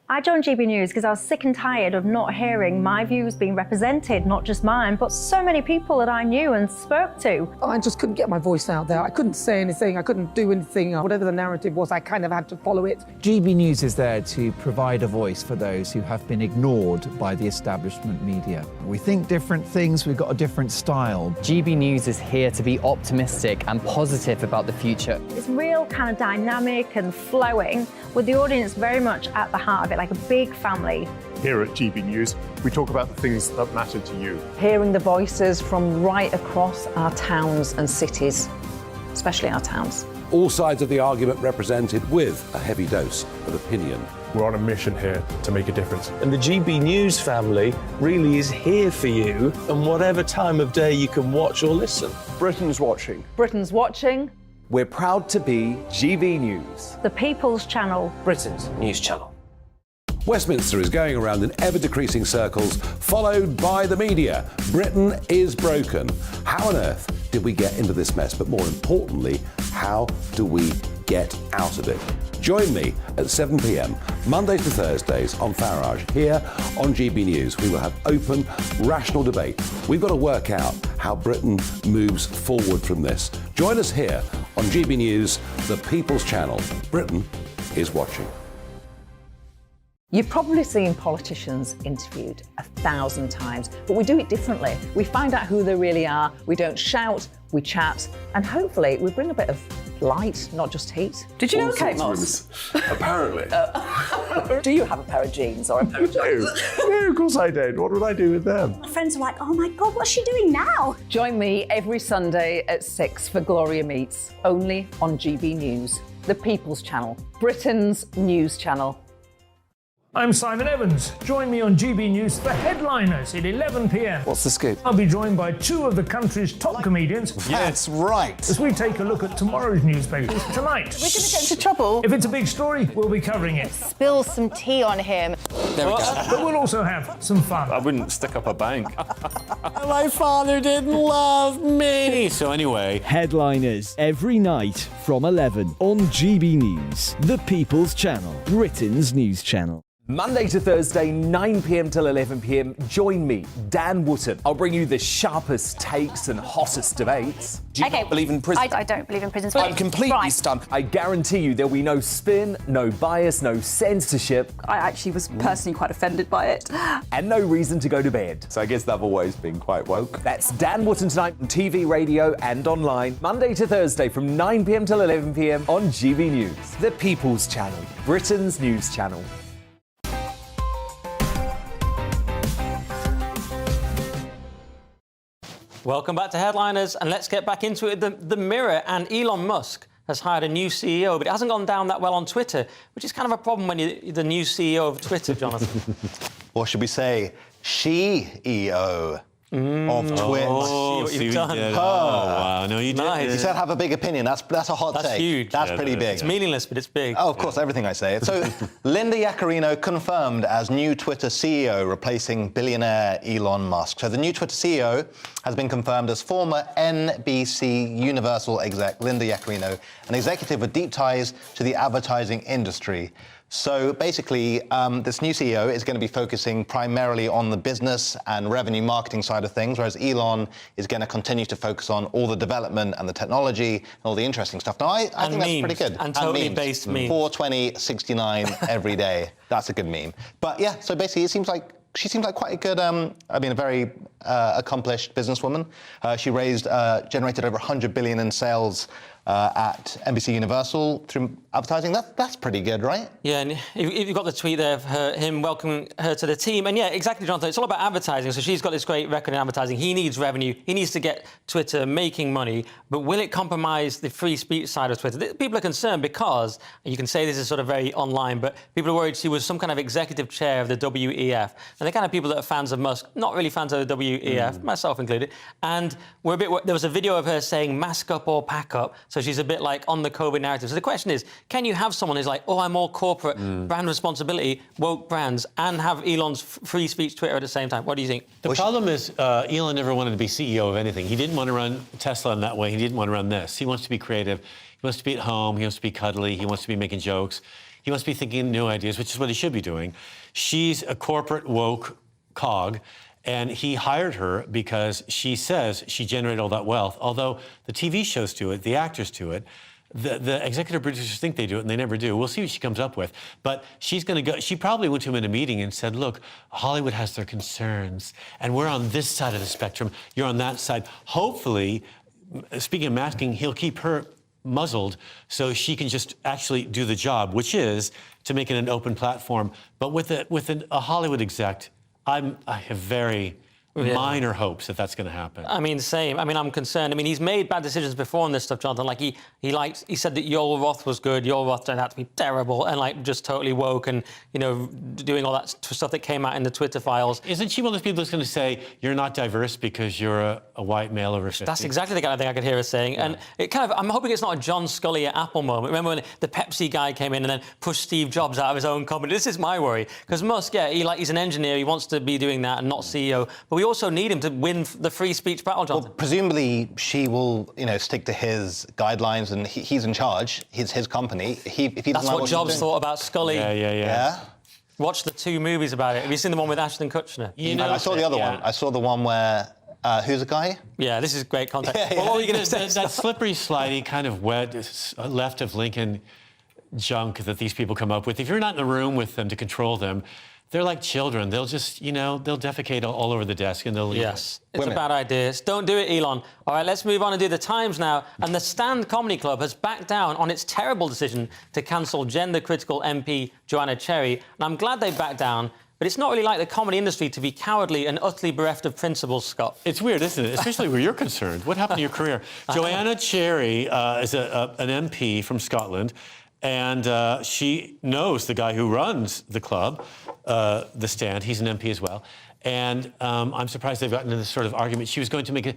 Speaker 8: I joined GB News because I was sick and tired of not hearing my views being represented, not just mine, but so many people that I knew and spoke to.
Speaker 7: I just couldn't get my voice out there. I couldn't say anything. I couldn't do anything. Whatever the narrative was, I kind of had to follow it.
Speaker 19: GB News is there to provide a voice for those who have been ignored by the establishment media. We think different things, we've got a different style.
Speaker 20: GB News is here to be optimistic and positive about the future.
Speaker 8: It's real kind of dynamic and flowing, with the audience very much at the heart of it. like a big family.
Speaker 9: Here at GB News, we talk about the things that matter to you.
Speaker 13: Hearing the voices from right across our towns and cities, especially our towns.
Speaker 12: All sides of the argument represented with a heavy dose of opinion.
Speaker 9: We're on a mission here to make a difference.
Speaker 6: And the GB News family really is here for you, and whatever time of day you can watch or listen.
Speaker 9: Britain's watching.
Speaker 13: Britain's watching.
Speaker 11: We're proud to be GB News.
Speaker 8: The People's Channel.
Speaker 6: Britain's news channel.
Speaker 12: Westminster is going around in ever-decreasing circles, followed by the media. Britain is broken. How on earth did we get into this mess? But more importantly, how do we get out of it? Join me at 7 p.m, Mondays to Thursdays on Farage, here on GB News. We will have open, rational debate. We've got to work out how Britain moves forward from this. Join us here on GB News, the People's Channel. Britain is watching.
Speaker 13: You've probably seen politicians interviewed 1,000 times, but we do it differently. We find out who they really are, we don't shout, we chat, and hopefully we bring a bit of light, not just heat. Did you know Kate Moss?
Speaker 9: Apparently.
Speaker 13: Do you have a pair of jeans or a pair of jeans?
Speaker 9: No, of course I don't. What would I do with them?
Speaker 14: My friends are like, oh my God, what's she doing now?
Speaker 13: Join me every Sunday at 6 for Gloria Meets, only on GB News, the People's Channel, Britain's news channel.
Speaker 18: I'm Simon Evans. Join me on GB News for Headliners at 11 p.m.
Speaker 11: What's the scoop?
Speaker 18: I'll be joined by two of the country's top comedians.
Speaker 4: That's right.
Speaker 18: As we take a look at tomorrow's newspapers tonight.
Speaker 10: We're going to get into trouble.
Speaker 18: If it's a big story, we'll be covering it.
Speaker 10: Spill some tea on him.
Speaker 11: There we go.
Speaker 18: But we'll also have some fun.
Speaker 16: I wouldn't stick up a bank.
Speaker 5: My father didn't love me. So anyway.
Speaker 17: Headliners every night from 11 on GB News, the People's Channel, Britain's news channel.
Speaker 11: Monday to Thursday, 9 p.m. till 11 p.m. Join me, Dan Wootton. I'll bring you the sharpest takes and hottest debates. Do you not believe in prison?
Speaker 10: I don't believe in prison.
Speaker 11: I'm completely stunned. I guarantee you there'll be no spin, no bias, no censorship.
Speaker 10: I actually was personally quite offended by it.
Speaker 11: And no reason to go to bed. So I guess they've always been quite woke. That's Dan Wootton tonight on TV, radio and online. Monday to Thursday from 9 p.m. till 11 p.m. on GB News. The People's Channel, Britain's news channel.
Speaker 3: Welcome back to Headliners, and let's get back into it. The Mirror and Elon Musk has hired a new CEO, but it hasn't gone down that well on Twitter, which is kind of a problem when you're the new CEO of Twitter, Jonathan.
Speaker 4: Or should we say, she-EO of Twitter.
Speaker 3: Oh, see what you've done.
Speaker 4: Oh,
Speaker 5: wow, no, you didn't.
Speaker 4: You said have a big opinion. That's a hot take.
Speaker 3: That's huge.
Speaker 4: That's pretty big.
Speaker 3: It's meaningless, but it's big.
Speaker 4: Oh, of course, everything I say. So, Linda Yaccarino confirmed as new Twitter CEO, replacing billionaire Elon Musk. So the new Twitter CEO has been confirmed as former NBC Universal exec Linda Yaccarino, an executive with deep ties to the advertising industry. So basically, this new CEO is going to be focusing primarily on the business and revenue marketing side of things, whereas Elon is going to continue to focus on all the development and the technology and all the interesting stuff. Now, I think that's pretty good.
Speaker 3: And totally based memes.
Speaker 4: 42069 every day. That's a good meme. But yeah, so basically, she seems like quite a good, a very accomplished businesswoman. She generated over 100 billion in sales at NBC Universal through advertising. That's pretty good, right?
Speaker 3: Yeah, and you've got the tweet there of him welcoming her to the team. And yeah, exactly, Jonathan. It's all about advertising. So she's got this great record in advertising. He needs revenue. He needs to get Twitter making money. But will it compromise the free speech side of Twitter? People are concerned because, and you can say this is sort of very online, but people are worried she was some kind of executive chair of the WEF. And the kind of people that are fans of Musk, not really fans of the WEF, myself included. And there was a video of her saying, mask up or pack up. So she's a bit like on the COVID narrative. So the question is, can you have someone who's like, oh, I'm all corporate, brand responsibility, woke brands, and have Elon's free speech Twitter at the same time? What do you think?
Speaker 5: The problem is Elon never wanted to be CEO of anything. He didn't want to run Tesla in that way. He didn't want to run this. He wants to be creative. He wants to be at home. He wants to be cuddly. He wants to be making jokes. He wants to be thinking new ideas, which is what he should be doing. She's a corporate woke cog. And he hired her because she says she generated all that wealth. Although the TV shows do it, the actors do it, the executive producers think they do it, and they never do. We'll see what she comes up with. But she's going to go. She probably went to him in a meeting and said, look, Hollywood has their concerns, and we're on this side of the spectrum. You're on that side. Hopefully, speaking of masking, he'll keep her muzzled so she can just actually do the job, which is to make it an open platform. But with a Hollywood exec, I have very minor hopes that that's going to happen.
Speaker 3: I mean, same. I mean, I'm concerned. I mean, he's made bad decisions before on this stuff, Jonathan. Like, he said that Yoel Roth was good. Yoel Roth turned out to be terrible and, like, just totally woke and, you know, doing all that stuff that came out in the Twitter files.
Speaker 5: Isn't she one of those people that's going to say, you're not diverse because you're a white male over 50?
Speaker 3: That's exactly the kind of thing I could hear her saying. Yeah. And it kind of, I'm hoping it's not a John Scully at Apple moment. Remember when the Pepsi guy came in and then pushed Steve Jobs out of his own company? This is my worry. Because Musk, yeah, he's an engineer. He wants to be doing that and not CEO. But we also need him to win the free speech battle, Jonathan.
Speaker 4: Well, presumably she will, you know, stick to his guidelines, and he's in charge. It's his company. If he
Speaker 3: That's what Jobs thought about Scully.
Speaker 4: Yeah.
Speaker 3: Watch the 2 movies about it. Have you seen the one with Ashton Kutcher?
Speaker 4: You know, I saw the other one. I saw the one where who's the guy?
Speaker 3: Yeah, this is great content.
Speaker 5: What were you going to say? That slippery, slidey kind of wet left of Lincoln junk that these people come up with. If you're not in the room with them to control them, they're like children. They'll just, you know, they'll defecate all over the desk and they'll leave.
Speaker 3: Yes, it's a bad idea. Don't do it, Elon. All right, let's move on and do the Times now. And the Stand Comedy Club has backed down on its terrible decision to cancel gender-critical MP Joanna Cherry. And I'm glad they backed down, but it's not really like the comedy industry to be cowardly and utterly bereft of principles, Scott.
Speaker 5: It's weird, isn't it? Especially where you're concerned. What happened to your career? Joanna Cherry is an MP from Scotland, and she knows the guy who runs the club, The Stand. He's an MP as well. And I'm surprised they've gotten into this sort of argument. She was going to make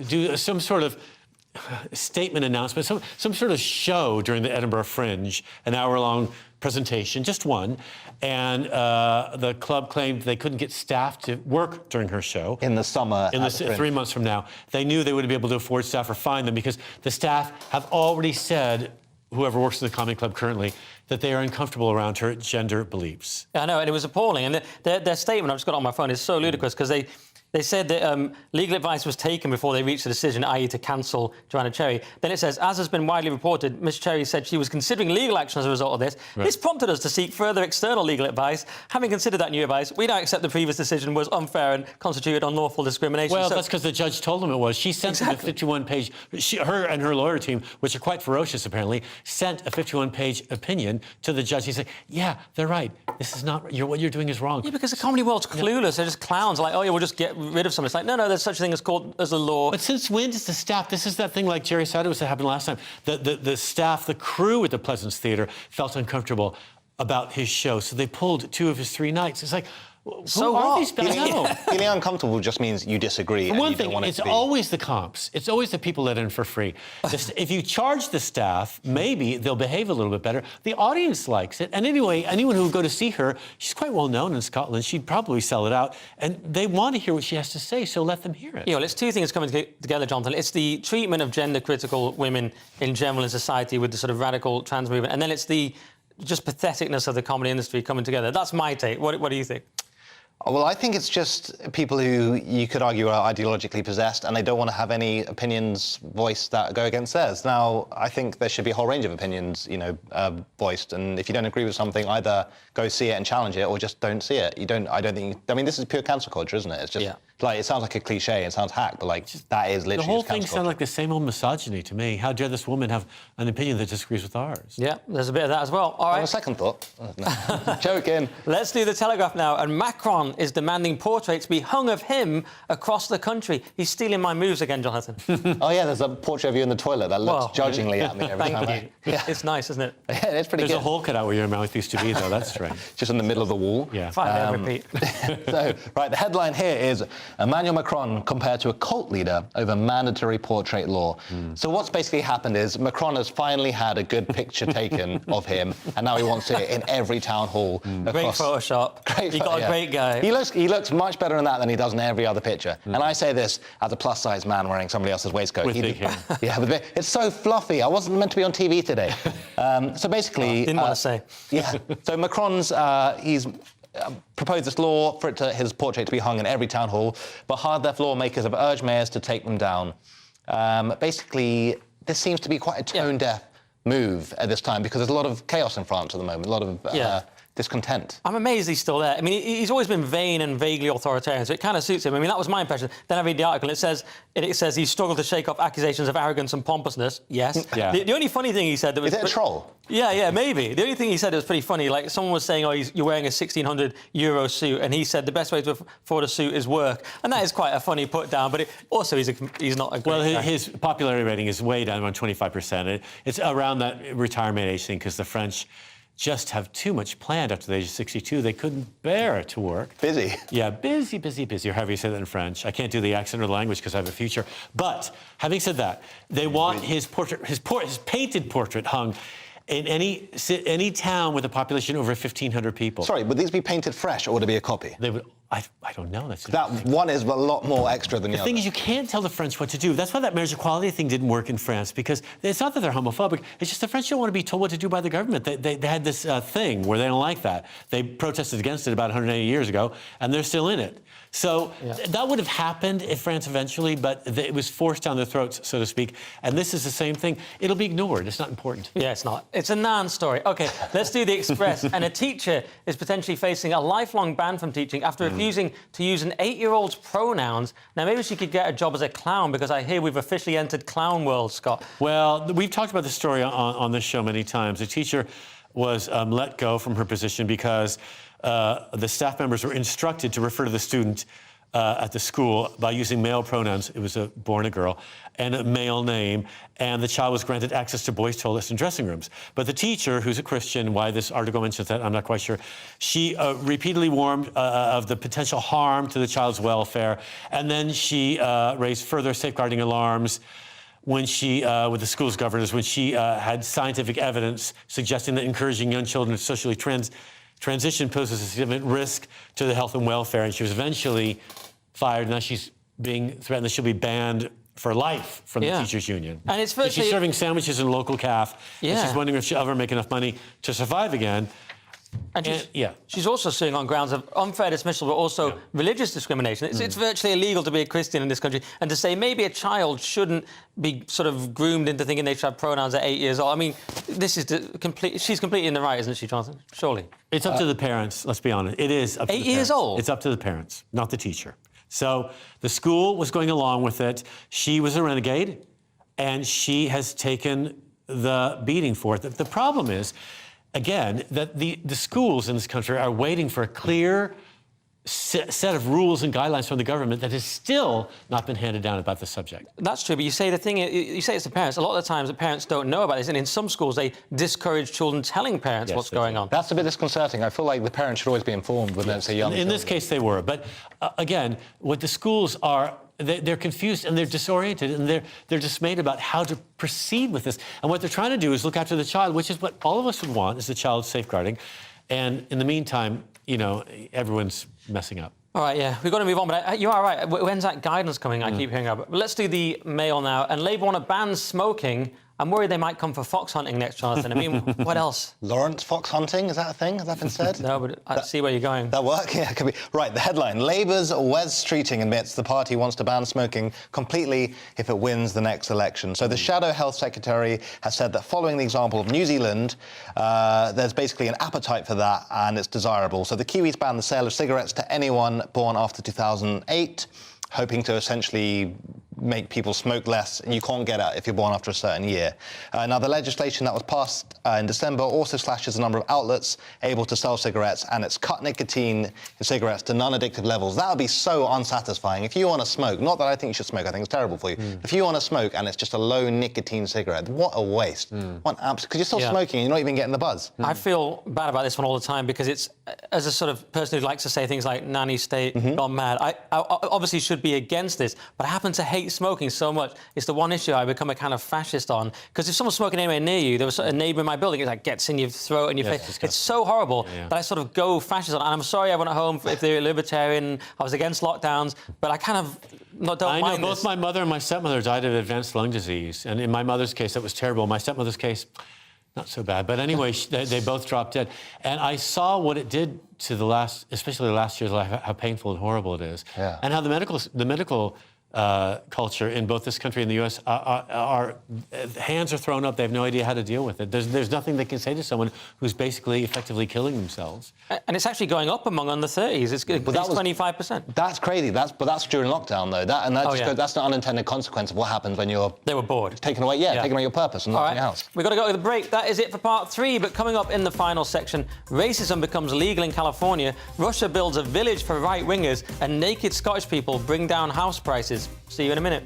Speaker 5: do some sort of statement announcement, some sort of show during the Edinburgh Fringe, an hour-long presentation, just one. And the club claimed they couldn't get staff to work during her show.
Speaker 4: In the summer.
Speaker 5: In the 3 months from now. They knew they wouldn't be able to afford staff or find them because the staff have already said, whoever works in the comedy club currently, that they are uncomfortable around her gender beliefs.
Speaker 3: I know, and it was appalling. And their statement, I've just got it on my phone, is so ludicrous because they said that legal advice was taken before they reached the decision, i.e. to cancel Joanna Cherry. Then it says, as has been widely reported, Ms Cherry said she was considering legal action as a result of this. Right. This prompted us to seek further external legal advice. Having considered that new advice, we now accept the previous decision was unfair and constituted unlawful discrimination.
Speaker 5: Well, that's because the judge told them it was. She sent them a 51-page... Her and her lawyer team, which are quite ferocious apparently, sent a 51-page opinion to the judge. He said, yeah, they're right. This is not... what you're doing is wrong.
Speaker 3: Yeah, because the comedy world's clueless. They're just clowns. Like, oh, yeah, we'll just get rid of someone. It's like, no, there's such a thing as a law.
Speaker 5: But since when does the staff... This is that thing like Jerry said that happened last time. The staff, the crew at the Pleasance Theatre felt uncomfortable about his show, so they pulled 2 of his 3 nights. It's like...
Speaker 4: So
Speaker 5: are these people? No.
Speaker 4: Feeling uncomfortable just means you disagree.
Speaker 5: For
Speaker 4: and
Speaker 5: one
Speaker 4: you
Speaker 5: thing,
Speaker 4: don't want
Speaker 5: it's
Speaker 4: it to be.
Speaker 5: always the comps. It's always the people let in for free. If you charge the staff, maybe they'll behave a little bit better. The audience likes it. And anyway, anyone who would go to see her, she's quite well known in Scotland. She'd probably sell it out. And they want to hear what she has to say, so let them hear it.
Speaker 3: Yeah, well, it's 2 things coming together, Jonathan. It's the treatment of gender-critical women in general in society with the sort of radical trans movement. And then it's the just patheticness of the comedy industry coming together. That's my take. What do you think?
Speaker 4: Well, I think it's just people who you could argue are ideologically possessed and they don't want to have any opinions voiced that go against theirs. Now, I think there should be a whole range of opinions, you know, voiced. And if you don't agree with something, either go see it and challenge it or just don't see it. I don't think... I mean, this is pure cancel culture, isn't it? It's just... Like, it sounds like a cliche, it sounds hack, but, like, that is literally
Speaker 5: the whole
Speaker 4: just
Speaker 5: thing
Speaker 4: cancel
Speaker 5: sounds
Speaker 4: culture.
Speaker 5: like the same old misogyny to me. How dare this woman have an opinion that disagrees with ours?
Speaker 3: Yeah, there's a bit of that as well. All right.
Speaker 4: On a second thought. No. Joking.
Speaker 3: Let's do the Telegraph now. And Macron is demanding portraits be hung of him across the country. He's stealing my moves again, Jonathan.
Speaker 4: Oh, yeah, there's a portrait of you in the toilet that looks judgingly at me every time.
Speaker 3: Thank you. Yeah. It's nice, isn't it?
Speaker 4: Yeah, it's pretty good.
Speaker 5: There's a hole cut out where your mouth used to be, though. That's strange.
Speaker 4: Just in the middle of the wall.
Speaker 5: Yeah.
Speaker 3: Repeat.
Speaker 4: So, right, the headline here is Emmanuel Macron compared to a cult leader over mandatory portrait law. So what's basically happened is Macron has finally had a good picture taken of him, and now he wants it in every town hall.
Speaker 3: Great Photoshop. He got a great guy.
Speaker 4: He looks much better in that than he does in every other picture. And I say this as a plus-size man wearing somebody else's waistcoat.
Speaker 5: With big hair.
Speaker 4: Yeah, with big, it's so fluffy. I wasn't meant to be on TV today. So basically...
Speaker 3: didn't want to say.
Speaker 4: Yeah. So Macron's... he's proposed this law for his portrait to be hung in every town hall, but hard left lawmakers have urged mayors to take them down. Basically, this seems to be quite a tone-deaf move at this time because there's a lot of chaos in France at the moment, a lot of discontent.
Speaker 3: I'm amazed he's still there. I mean, he's always been vain and vaguely authoritarian, so it kind of suits him. I mean, that was my impression. Then I read the article, and it says he struggled to shake off accusations of arrogance and pompousness. Yes.
Speaker 5: Yeah.
Speaker 3: The only funny thing he said... That was,
Speaker 4: is it a troll?
Speaker 3: Yeah, maybe. The only thing he said that was pretty funny, like someone was saying, oh, you're wearing a €1,600 suit, and he said the best way to afford a suit is work. And that is quite a funny put down, but also he's not a great
Speaker 5: Well,
Speaker 3: guy.
Speaker 5: his popularity rating is way down, around 25%. It's around that retirement age thing, because the French just have too much planned after the age of 62. They couldn't bear it to work.
Speaker 4: Busy.
Speaker 5: Yeah, busy, or however you say that in French. I can't do the accent or the language because I have a future. But having said that, they want his painted portrait hung in any town with a population over 1,500 people.
Speaker 4: Sorry, would these be painted fresh or would it be a copy?
Speaker 5: They would. I don't know.
Speaker 4: That one is a lot more extra than the other.
Speaker 5: The thing is, you can't tell the French what to do. That's why that marriage equality thing didn't work in France, because it's not that they're homophobic. It's just the French don't want to be told what to do by the government. They had this thing where they don't like that. They protested against it about 180 years ago, and they're still in it. So that would have happened if France eventually, but it was forced down their throats, so to speak. And this is the same thing. It'll be ignored. It's not important.
Speaker 3: Yeah, it's not. It's a non-story. OK, let's do the Express. And a teacher is potentially facing a lifelong ban from teaching after refusing to use an 8-year-old's pronouns. Now, maybe she could get a job as a clown, because I hear we've officially entered clown world, Scott.
Speaker 5: Well, we've talked about this story on this show many times. The teacher was let go from her position because the staff members were instructed to refer to the student at the school by using male pronouns. It was born a girl, and a male name, and the child was granted access to boys' toilets and dressing rooms. But the teacher, who's a Christian, why this article mentions that, I'm not quite sure, she repeatedly warned of the potential harm to the child's welfare, and then she raised further safeguarding alarms when she, with the school's governors, when she had scientific evidence suggesting that encouraging young children to socially transition poses a significant risk to the health and welfare, and she was eventually fired. Now she's being threatened that she'll be banned for life from the teachers' union.
Speaker 3: And it's virtually...
Speaker 5: She's serving sandwiches in a local cafe, and she's wondering if she'll ever make enough money to survive again.
Speaker 3: And she's also suing on grounds of unfair dismissal, but also religious discrimination. It's virtually illegal to be a Christian in this country, and to say maybe a child shouldn't be sort of groomed into thinking they should have pronouns at 8 years old. I mean, this is she's completely in the right, isn't she, Jonathan? Surely.
Speaker 5: It's up to the parents, let's be honest. It is up to the parents.
Speaker 3: 8 years old?
Speaker 5: It's up to the parents, not the teacher. So the school was going along with it. She was a renegade, and she has taken the beating for it. The problem is, again, that the schools in this country are waiting for a clear set of rules and guidelines from the government that has still not been handed down about the subject.
Speaker 3: That's true, but you say it's the parents. A lot of the times the parents don't know about this, and in some schools they discourage children telling parents what's going on.
Speaker 4: That's a bit disconcerting. I feel like the parents should always be informed when it's a young
Speaker 5: In this case, they were. But again, what the schools are, they're confused and they're disoriented and they're dismayed about how to proceed with this. And what they're trying to do is look after the child, which is what all of us would want, is the child's safeguarding. And in the meantime, you know, everyone's messing up.
Speaker 3: All right, yeah, we've got to move on, but you are right. When's that guidance coming? I keep hearing about it. But let's do the Mail now. And Labour want to ban smoking. I'm worried they might come for fox hunting next, Jonathan. I mean, what else?
Speaker 4: Lawrence, fox hunting, is that a thing? Has that been said?
Speaker 3: No, but I see where you're going.
Speaker 4: That work? Yeah, it could be. Right, the headline. Labour's Wes Streeting admits the party wants to ban smoking completely if it wins the next election. So the Shadow Health Secretary has said that following the example of New Zealand, there's basically an appetite for that and it's desirable. So the Kiwis banned the sale of cigarettes to anyone born after 2008, hoping to essentially make people smoke less, and you can't get it if you're born after a certain year. Now, the legislation that was passed in December also slashes the number of outlets able to sell cigarettes, and it's cut nicotine in cigarettes to non-addictive levels. That would be so unsatisfying. If you want to smoke, not that I think you should smoke, I think it's terrible for you. If you want to smoke and it's just a low nicotine cigarette, what a waste. Because you're still smoking and you're not even getting the buzz.
Speaker 3: I feel bad about this one all the time because it's, as a sort of person who likes to say things like nanny state, gone mad, I obviously should be against this, but I happen to hate smoking so much. It's the one issue I become a kind of fascist on. Because if someone's smoking anywhere near you, there was a neighbour in my building, it like gets in your throat and your face. It's so horrible that I sort of go fascist on. And I'm sorry everyone at home if they're libertarian. I was against lockdowns, but I kind of don't mind
Speaker 5: both
Speaker 3: this.
Speaker 5: my mother and my stepmother died of advanced lung disease. And in my mother's case, that was terrible. My stepmother's case, not so bad. But anyway, they both dropped dead. And I saw what it did to especially the last year's life, how painful and horrible it is. And how the medical culture in both this country and the U.S. Are hands are thrown up. They have no idea how to deal with it. There's nothing they can say to someone who's basically effectively killing themselves.
Speaker 3: And it's actually going up among under 30s. It's 25%.
Speaker 4: That's crazy. But that's during lockdown, though. That's an unintended consequence of what happens when they
Speaker 3: were bored.
Speaker 4: Taking away your purpose and nothing else.
Speaker 3: We've got to go to the break. That is it for part 3. But coming up in the final section, racism becomes legal in California, Russia builds a village for right-wingers, and naked Scottish people bring down house prices. See you in a minute.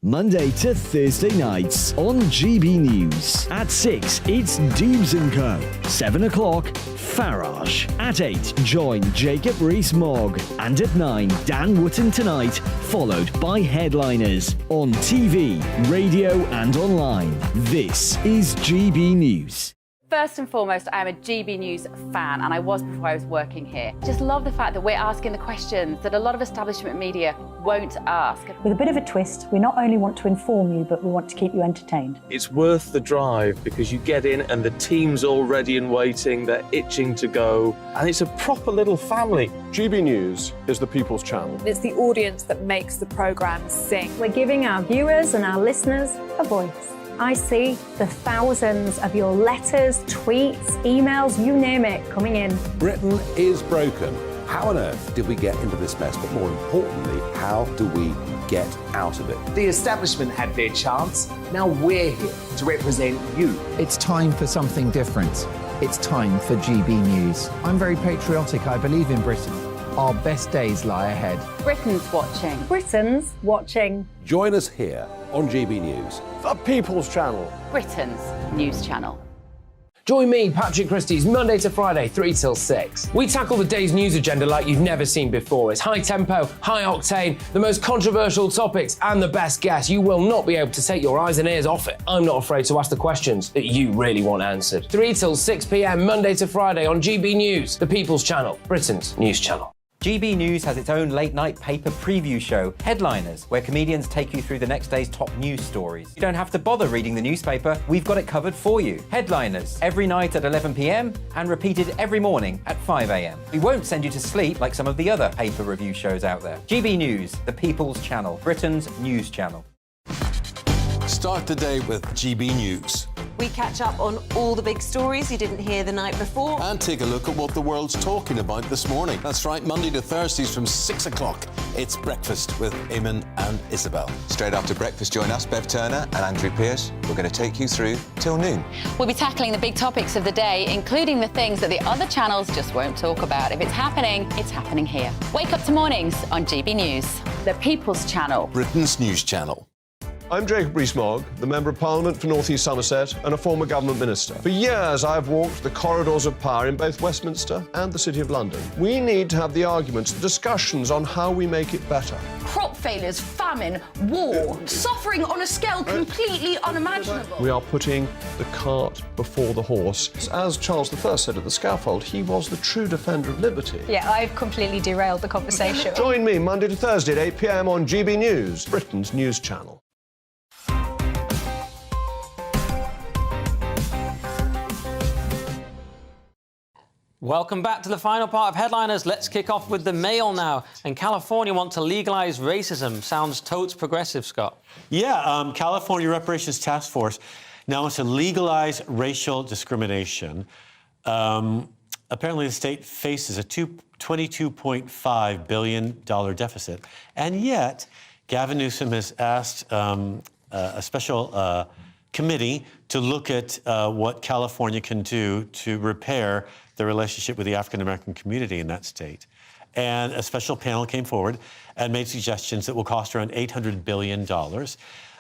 Speaker 17: Monday to Thursday nights on GB News. At 6, it's Dubes & Co. 7 o'clock, Farage. At 8, join Jacob Rees-Mogg. And at 9, Dan Wootton Tonight, followed by Headliners. On TV, radio and online. This is GB News.
Speaker 21: First and foremost, I am a GB News fan, and I was before I was working here. Just love the fact that we're asking the questions that a lot of establishment media won't ask.
Speaker 14: With a bit of a twist, we not only want to inform you, but we want to keep you entertained.
Speaker 6: It's worth the drive because you get in and the team's all ready and waiting, they're itching to go, and it's a proper little family.
Speaker 9: GB News is the People's Channel.
Speaker 10: It's the audience that makes the programme sing.
Speaker 8: We're giving our viewers and our listeners a voice. I see the thousands of your letters, tweets, emails, you name it, coming in.
Speaker 12: Britain is broken. How on earth did we get into this mess? But more importantly, how do we get out of it?
Speaker 22: The establishment had their chance. Now we're here to represent you.
Speaker 19: It's time for something different. It's time for GB News. I'm very patriotic. I believe in Britain. Our best days lie ahead.
Speaker 21: Britain's watching.
Speaker 8: Britain's watching.
Speaker 12: Join us here on GB News.
Speaker 9: The People's Channel.
Speaker 21: Britain's news channel.
Speaker 23: Join me, Patrick Christie's, Monday to Friday, 3 till 6. We tackle the day's news agenda like you've never seen before. It's high tempo, high octane, the most controversial topics, and the best guests. You will not be able to take your eyes and ears off it. I'm not afraid to ask the questions that you really want answered. 3 till 6 p.m, Monday to Friday on GB News, the People's Channel, Britain's news channel.
Speaker 11: GB News has its own late-night paper preview show, Headliners, where comedians take you through the next day's top news stories. You don't have to bother reading the newspaper, we've got it covered for you. Headliners, every night at 11 p.m, and repeated every morning at 5 a.m. We won't send you to sleep like some of the other paper review shows out there. GB News, the People's Channel, Britain's news channel.
Speaker 24: Start the day with GB News.
Speaker 25: We catch up on all the big stories you didn't hear the night before.
Speaker 24: And take a look at what the world's talking about this morning. That's right, Monday to Thursdays from 6 o'clock. It's Breakfast with Eamon and Isabel.
Speaker 26: Straight after breakfast, join us, Bev Turner and Andrew Pearce. We're going to take you through till noon.
Speaker 21: We'll be tackling the big topics of the day, including the things that the other channels just won't talk about. If it's happening here. Wake up to mornings on GB News, the People's Channel.
Speaker 24: Britain's news channel.
Speaker 9: I'm Jacob Rees-Mogg, the Member of Parliament for North East Somerset and a former government minister. For years, I've walked the corridors of power in both Westminster and the City of London. We need to have the arguments, the discussions on how we make it better.
Speaker 27: Crop failures, famine, war, suffering on a scale completely unimaginable.
Speaker 9: We are putting the cart before the horse. As Charles I said at the scaffold, he was the true defender of liberty.
Speaker 27: Yeah, I've completely derailed the conversation.
Speaker 9: Join me Monday to Thursday at 8 p.m. on GB News, Britain's news channel.
Speaker 3: Welcome back to the final part of Headliners. Let's kick off with the Mail now. And California want to legalise racism. Sounds totes progressive, Scott.
Speaker 5: Yeah, California Reparations Task Force now wants to legalise racial discrimination. Apparently, the state faces a $22.5 billion deficit. And yet, Gavin Newsom has asked a special committee to look at what California can do to repair the relationship with the African-American community in that state. And a special panel came forward and made suggestions that will cost around $800 billion.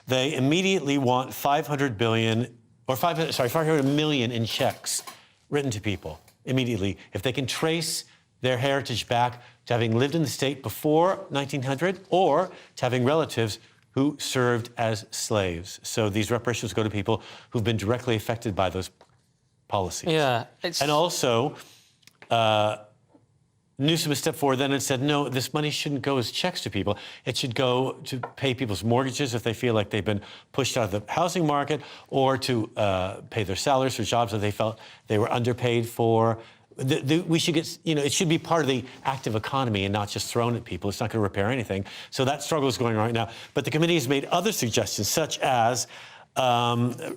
Speaker 5: They immediately want $500 million in checks written to people immediately if they can trace their heritage back to having lived in the state before 1900 or to having relatives who served as slaves. So these reparations go to people who've been directly affected by those policies.
Speaker 3: Yeah.
Speaker 5: And also, Newsroom stepped forward then and said, no, this money shouldn't go as checks to people. It should go to pay people's mortgages if they feel like they've been pushed out of the housing market, or to pay their salaries for jobs that they felt they were underpaid for. We should get, it should be part of the active economy and not just thrown at people. It's not going to repair anything. So that struggle is going on right now. But the committee has made other suggestions, such as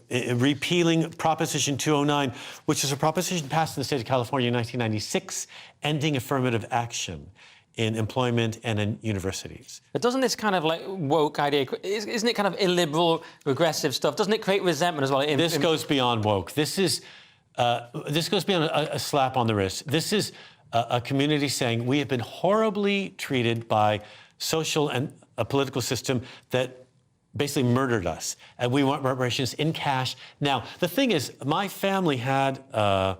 Speaker 5: repealing Proposition 209, which is a proposition passed in the state of California in 1996, ending affirmative action in employment and in universities.
Speaker 3: But doesn't this kind of like woke idea, isn't it kind of illiberal, regressive stuff? Doesn't it create resentment as well?
Speaker 5: This goes beyond woke. This goes beyond a slap on the wrist. This is a community saying we have been horribly treated by social and a political system that basically murdered us, and we want reparations in cash. Now, the thing is, my family had a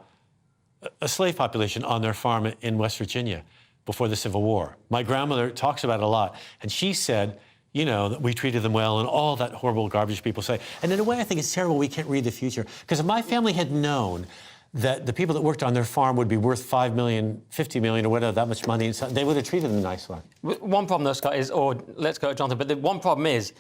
Speaker 5: slave population on their farm in West Virginia before the Civil War. My grandmother talks about it a lot, and she said, that we treated them well and all that horrible garbage people say. And in a way, I think it's terrible we can't read the future. Because if my family had known that the people that worked on their farm would be worth $5 million, $50 million, or whatever, that much money, they would have treated them nicely.
Speaker 3: One problem, though, Scott, is, or let's go to Jonathan, but the one problem is,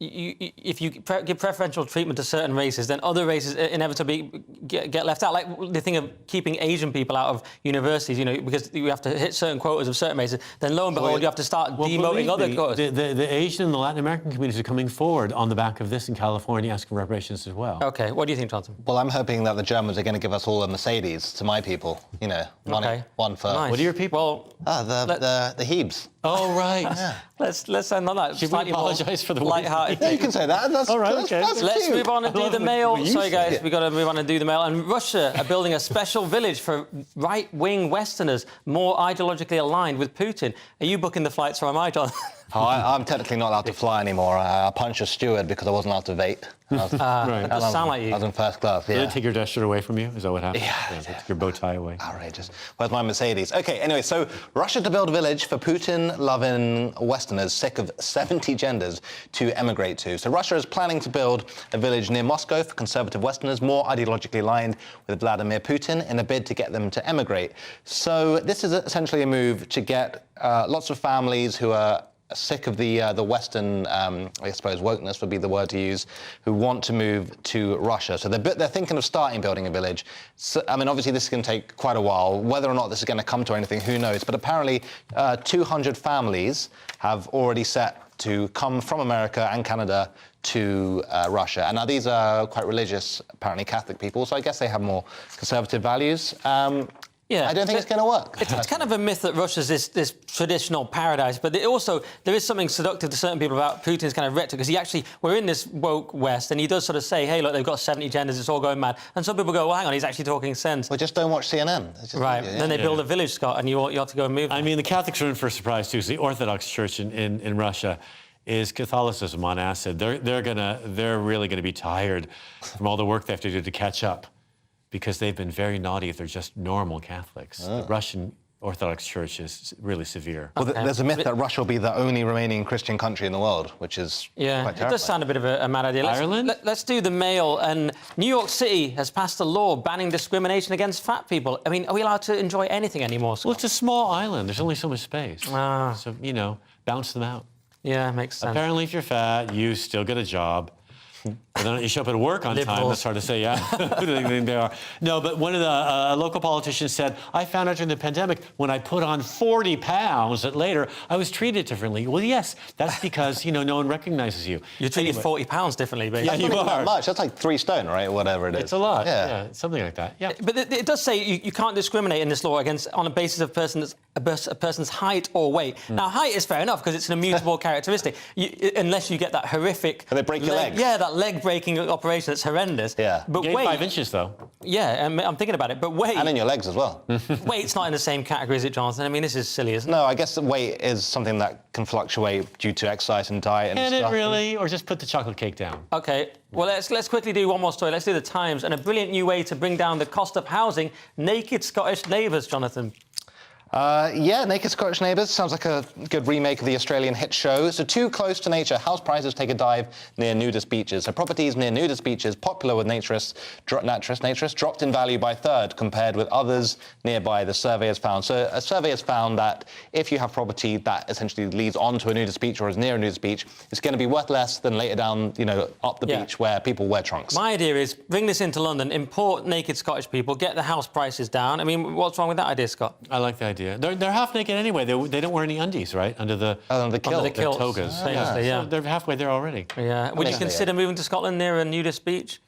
Speaker 3: if you give preferential treatment to certain races, then other races inevitably get left out. Like the thing of keeping Asian people out of universities, because you have to hit certain quotas of certain races. Then lo and behold, you have to start demoting other quotas.
Speaker 5: The Asian and the Latin American communities are coming forward on the back of this in California, asking for reparations as well.
Speaker 3: Okay, what do you think, Jonathan?
Speaker 4: Well, I'm hoping that the Germans are going to give us all a Mercedes to my people. One for.
Speaker 3: Nice.
Speaker 5: What are your people?
Speaker 4: The Hebes.
Speaker 5: Oh, right.
Speaker 4: Yeah.
Speaker 3: Let's end on that.
Speaker 5: Should we apologise for the
Speaker 3: light-hearted?
Speaker 4: Yeah, you can say that. That's
Speaker 5: all right. Okay.
Speaker 3: Let's move on and do the mail. Sorry, guys, we've got to move on and do the mail. And Russia are building a special village for right-wing Westerners, more ideologically aligned with Putin. Are you booking the flights, or am I, John?
Speaker 4: I'm technically not allowed to fly anymore. I punched a steward because I wasn't allowed to vape.
Speaker 3: Right. That does sound like you.
Speaker 4: I was in first class, yeah.
Speaker 5: Did they take your desk shirt away from you? Is that what happened?
Speaker 4: Yeah.
Speaker 5: They took your bow tie away.
Speaker 4: Outrageous. Where's my Mercedes? OK, anyway, so Russia to build a village for Putin-loving Westerners sick of 70 genders to emigrate to. So Russia is planning to build a village near Moscow for conservative Westerners, more ideologically aligned with Vladimir Putin, in a bid to get them to emigrate. So this is essentially a move to get lots of families who are sick of the Western, I suppose, wokeness would be the word to use, who want to move to Russia. So they're thinking of starting building a village. So, I mean, obviously, this is going to take quite a while. Whether or not this is going to come to anything, who knows? But apparently, 200 families have already set to come from America and Canada to Russia. And now these are quite religious, apparently Catholic people, so I guess they have more conservative values.
Speaker 3: Yeah,
Speaker 4: I don't think it's going to work.
Speaker 3: It's kind of a myth that Russia's this traditional paradise, but there is something seductive to certain people about Putin's kind of rhetoric, because we're in this woke West, and he does sort of say, hey, look, they've got 70 genders, it's all going mad. And some people go, well, hang on, he's actually talking sense.
Speaker 4: Well, just don't watch CNN.
Speaker 3: Right, then they build a village, Scott, and you have to go and move.
Speaker 5: I mean, the Catholics are in for a surprise, too. So the Orthodox Church in Russia is Catholicism on acid. They're really going to be tired from all the work they have to do to catch up, because they've been very naughty if they're just normal Catholics. The Russian Orthodox Church is really severe.
Speaker 4: Well, there's a myth that Russia will be the only remaining Christian country in the world, which is quite terrifying.
Speaker 3: It does sound a bit of a mad idea.
Speaker 5: Ireland?
Speaker 3: Let's do the mail. And New York City has passed a law banning discrimination against fat people. I mean, are we allowed to enjoy anything anymore, Scott?
Speaker 5: Well, it's a small island. There's only so much space. So, bounce them out.
Speaker 3: Yeah, makes sense.
Speaker 5: Apparently, if you're fat, you still get a job. But then you show up at work on time, that's hard to say, yeah. Who do they think they are? No, but one of the local politicians said, I found out during the pandemic, when I put on 40 pounds, that later I was treated differently. Well, yes, that's because, no one recognizes you.
Speaker 3: You're treated 40 pounds differently, basically.
Speaker 5: Yeah, you are.
Speaker 4: Not much. That's like 3 stone, right? Whatever it is.
Speaker 5: It's a lot. Yeah, something like that. Yeah.
Speaker 3: But it does say you can't discriminate in this law on a basis of a person's height or weight. Now, height is fair enough because it's an immutable characteristic, unless you get that horrifight.
Speaker 4: And they break your legs.
Speaker 3: Yeah, that leg-breaking operation that's horrendous.
Speaker 4: Yeah.
Speaker 3: But
Speaker 5: Gain
Speaker 3: weight,
Speaker 5: 5 inches, though.
Speaker 3: Yeah, I'm thinking about it. But weight...
Speaker 4: And in your legs as well.
Speaker 3: Weight's not in the same category, is it, Jonathan? I mean, this is silly, isn't it?
Speaker 4: No, I guess weight is something that can fluctuate due to exercise and diet and stuff.
Speaker 5: Can it really? Or just put the chocolate cake down?
Speaker 3: OK, well, let's quickly do one more story. Let's do the Times, and a brilliant new way to bring down the cost of housing. Naked Scottish neighbours, Jonathan.
Speaker 4: Yeah, Naked Scottish Neighbours sounds like a good remake of the Australian hit show. So too close to nature, house prices take a dive near nudist beaches. So properties near nudist beaches, popular with naturists, dropped in value by a third compared with others nearby, the survey has found. So a survey has found that if you have property that essentially leads onto a nudist beach or is near a nudist beach, it's going to be worth less than later down, up the beach where people wear trunks.
Speaker 3: My idea is bring this into London, import naked Scottish people, get the house prices down. I mean, what's wrong with that idea, Scott?
Speaker 5: I like the idea. They're half naked anyway. They don't wear any undies, right? Under the
Speaker 3: kilts.
Speaker 5: Their togas.
Speaker 3: Yeah.
Speaker 5: So they're halfway there already.
Speaker 3: Yeah. Would you consider moving to Scotland near a nudist beach?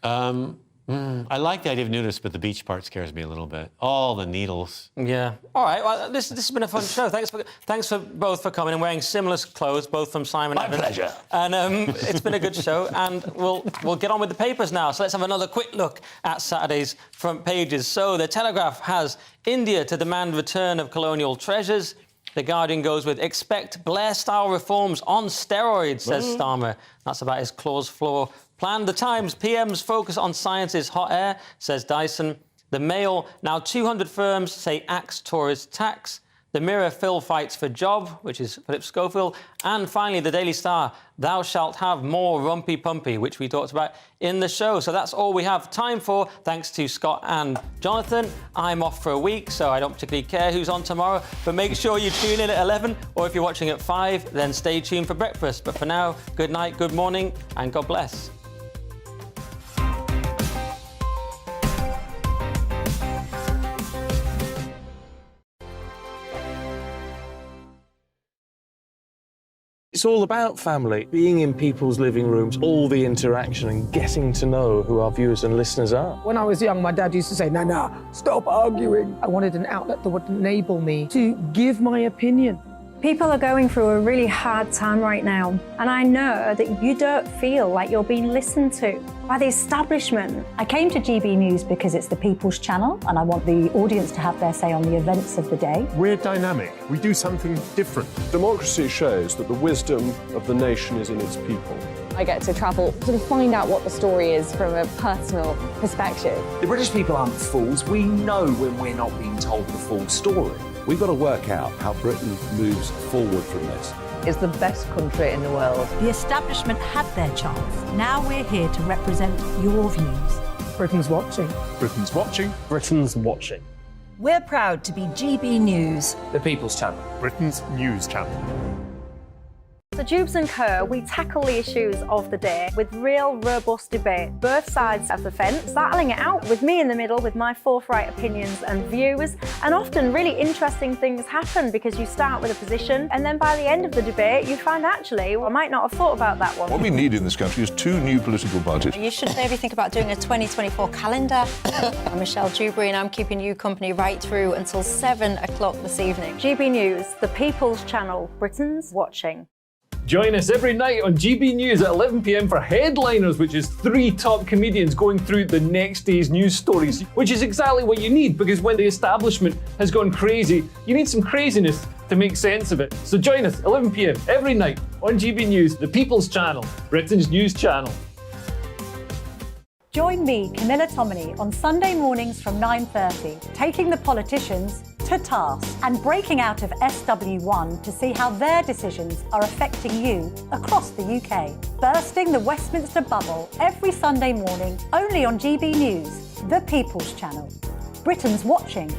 Speaker 5: I like the idea of nudists, but the beach part scares me a little bit. All the needles.
Speaker 3: Yeah. All right. Well, this has been a fun show. Thanks for both for coming and wearing similar clothes, both from Simon
Speaker 4: My
Speaker 3: Evans.
Speaker 4: pleasure.
Speaker 3: And it's been a good show. And we'll get on with the papers now. So let's have another quick look at Saturday's front pages. So the Telegraph has India to demand return of colonial treasures. The Guardian goes with expect Blair-style reforms on steroids, says Starmer. That's about his clause floor plan. The Times, PM's focus on science's hot air, says Dyson. The Mail, now 200 firms say axe tourist tax. The Mirror, Phil fights for job, which is Philip Schofield. And finally, the Daily Star, thou shalt have more rumpy pumpy, which we talked about in the show. So that's all we have time for. Thanks to Scott and Jonathan. I'm off for a week, so I don't particularly care who's on tomorrow. But make sure you tune in at 11, or if you're watching at 5, then stay tuned for breakfast. But for now, good night, good morning, and God bless.
Speaker 6: It's all about family, being in people's living rooms, all the interaction and getting to know who our viewers and listeners are.
Speaker 1: When I was young, my dad used to say, Nana, stop arguing. I wanted an outlet that would enable me to give my opinion.
Speaker 8: People are going through a really hard time right now, and I know that you don't feel like you're being listened to by the establishment. I came to GB News because it's the People's Channel, and I want the audience to have their say on the events of the day.
Speaker 9: We're dynamic. We do something different. Democracy shows that the wisdom of the nation is in its people.
Speaker 10: I get to travel, sort of find out what the story is from a personal perspective.
Speaker 22: The British people aren't fools. We know when we're not being told the full story.
Speaker 12: We've got to work out how Britain moves forward from this.
Speaker 2: It's the best country in the world.
Speaker 14: The establishment had their chance. Now we're here to represent your views.
Speaker 1: Britain's watching.
Speaker 9: Britain's watching.
Speaker 16: Britain's watching.
Speaker 14: We're proud to be GB News.
Speaker 23: The People's Channel.
Speaker 9: Britain's news channel.
Speaker 8: So Dubes & Co, we tackle the issues of the day with real, robust debate. Both sides of the fence, battling it out with me in the middle with my forthright opinions and views. And often really interesting things happen because you start with a position and then by the end of the debate you find actually, I might not have thought about that one.
Speaker 9: What we need in this country is 2 new political parties.
Speaker 7: You should maybe think about doing a 2024 calendar. I'm Michelle Dewberry and I'm keeping you company right through until 7 o'clock this evening.
Speaker 8: GB News, the People's Channel, Britain's watching.
Speaker 16: Join us every night on GB News at 11 p.m. for Headliners, which is 3 top comedians going through the next day's news stories, which is exactly what you need because when the establishment has gone crazy, you need some craziness to make sense of it. So join us 11 p.m. every night on GB News, the People's Channel, Britain's news channel.
Speaker 14: Join me, Camilla Tominey, on Sunday mornings from 9:30, taking the politicians to task and breaking out of SW1 to see how their decisions are affecting you across the UK. Bursting the Westminster bubble every Sunday morning, only on GB News, the People's Channel. Britain's watching.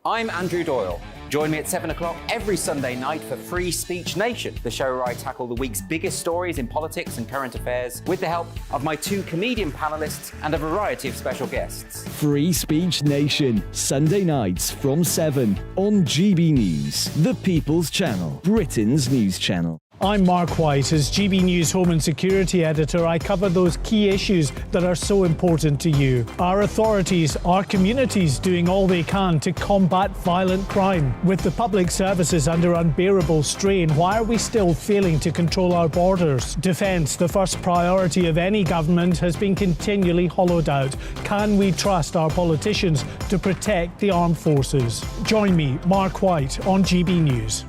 Speaker 11: I'm Andrew Doyle. Join me at 7 o'clock every Sunday night for Free Speech Nation, the show where I tackle the week's biggest stories in politics and current affairs with the help of my 2 comedian panellists and a variety of special guests.
Speaker 17: Free Speech Nation, Sunday nights from 7 on GB News, the People's Channel, Britain's news channel.
Speaker 13: I'm Mark White. As GB News Home and Security Editor, I cover those key issues that are so important to you. Our authorities, our communities doing all they can to combat violent crime. With the public services under unbearable strain, why are we still failing to control our borders? Defence, the first priority of any government, has been continually hollowed out. Can we trust our politicians to protect the armed forces? Join me, Mark White, on GB News.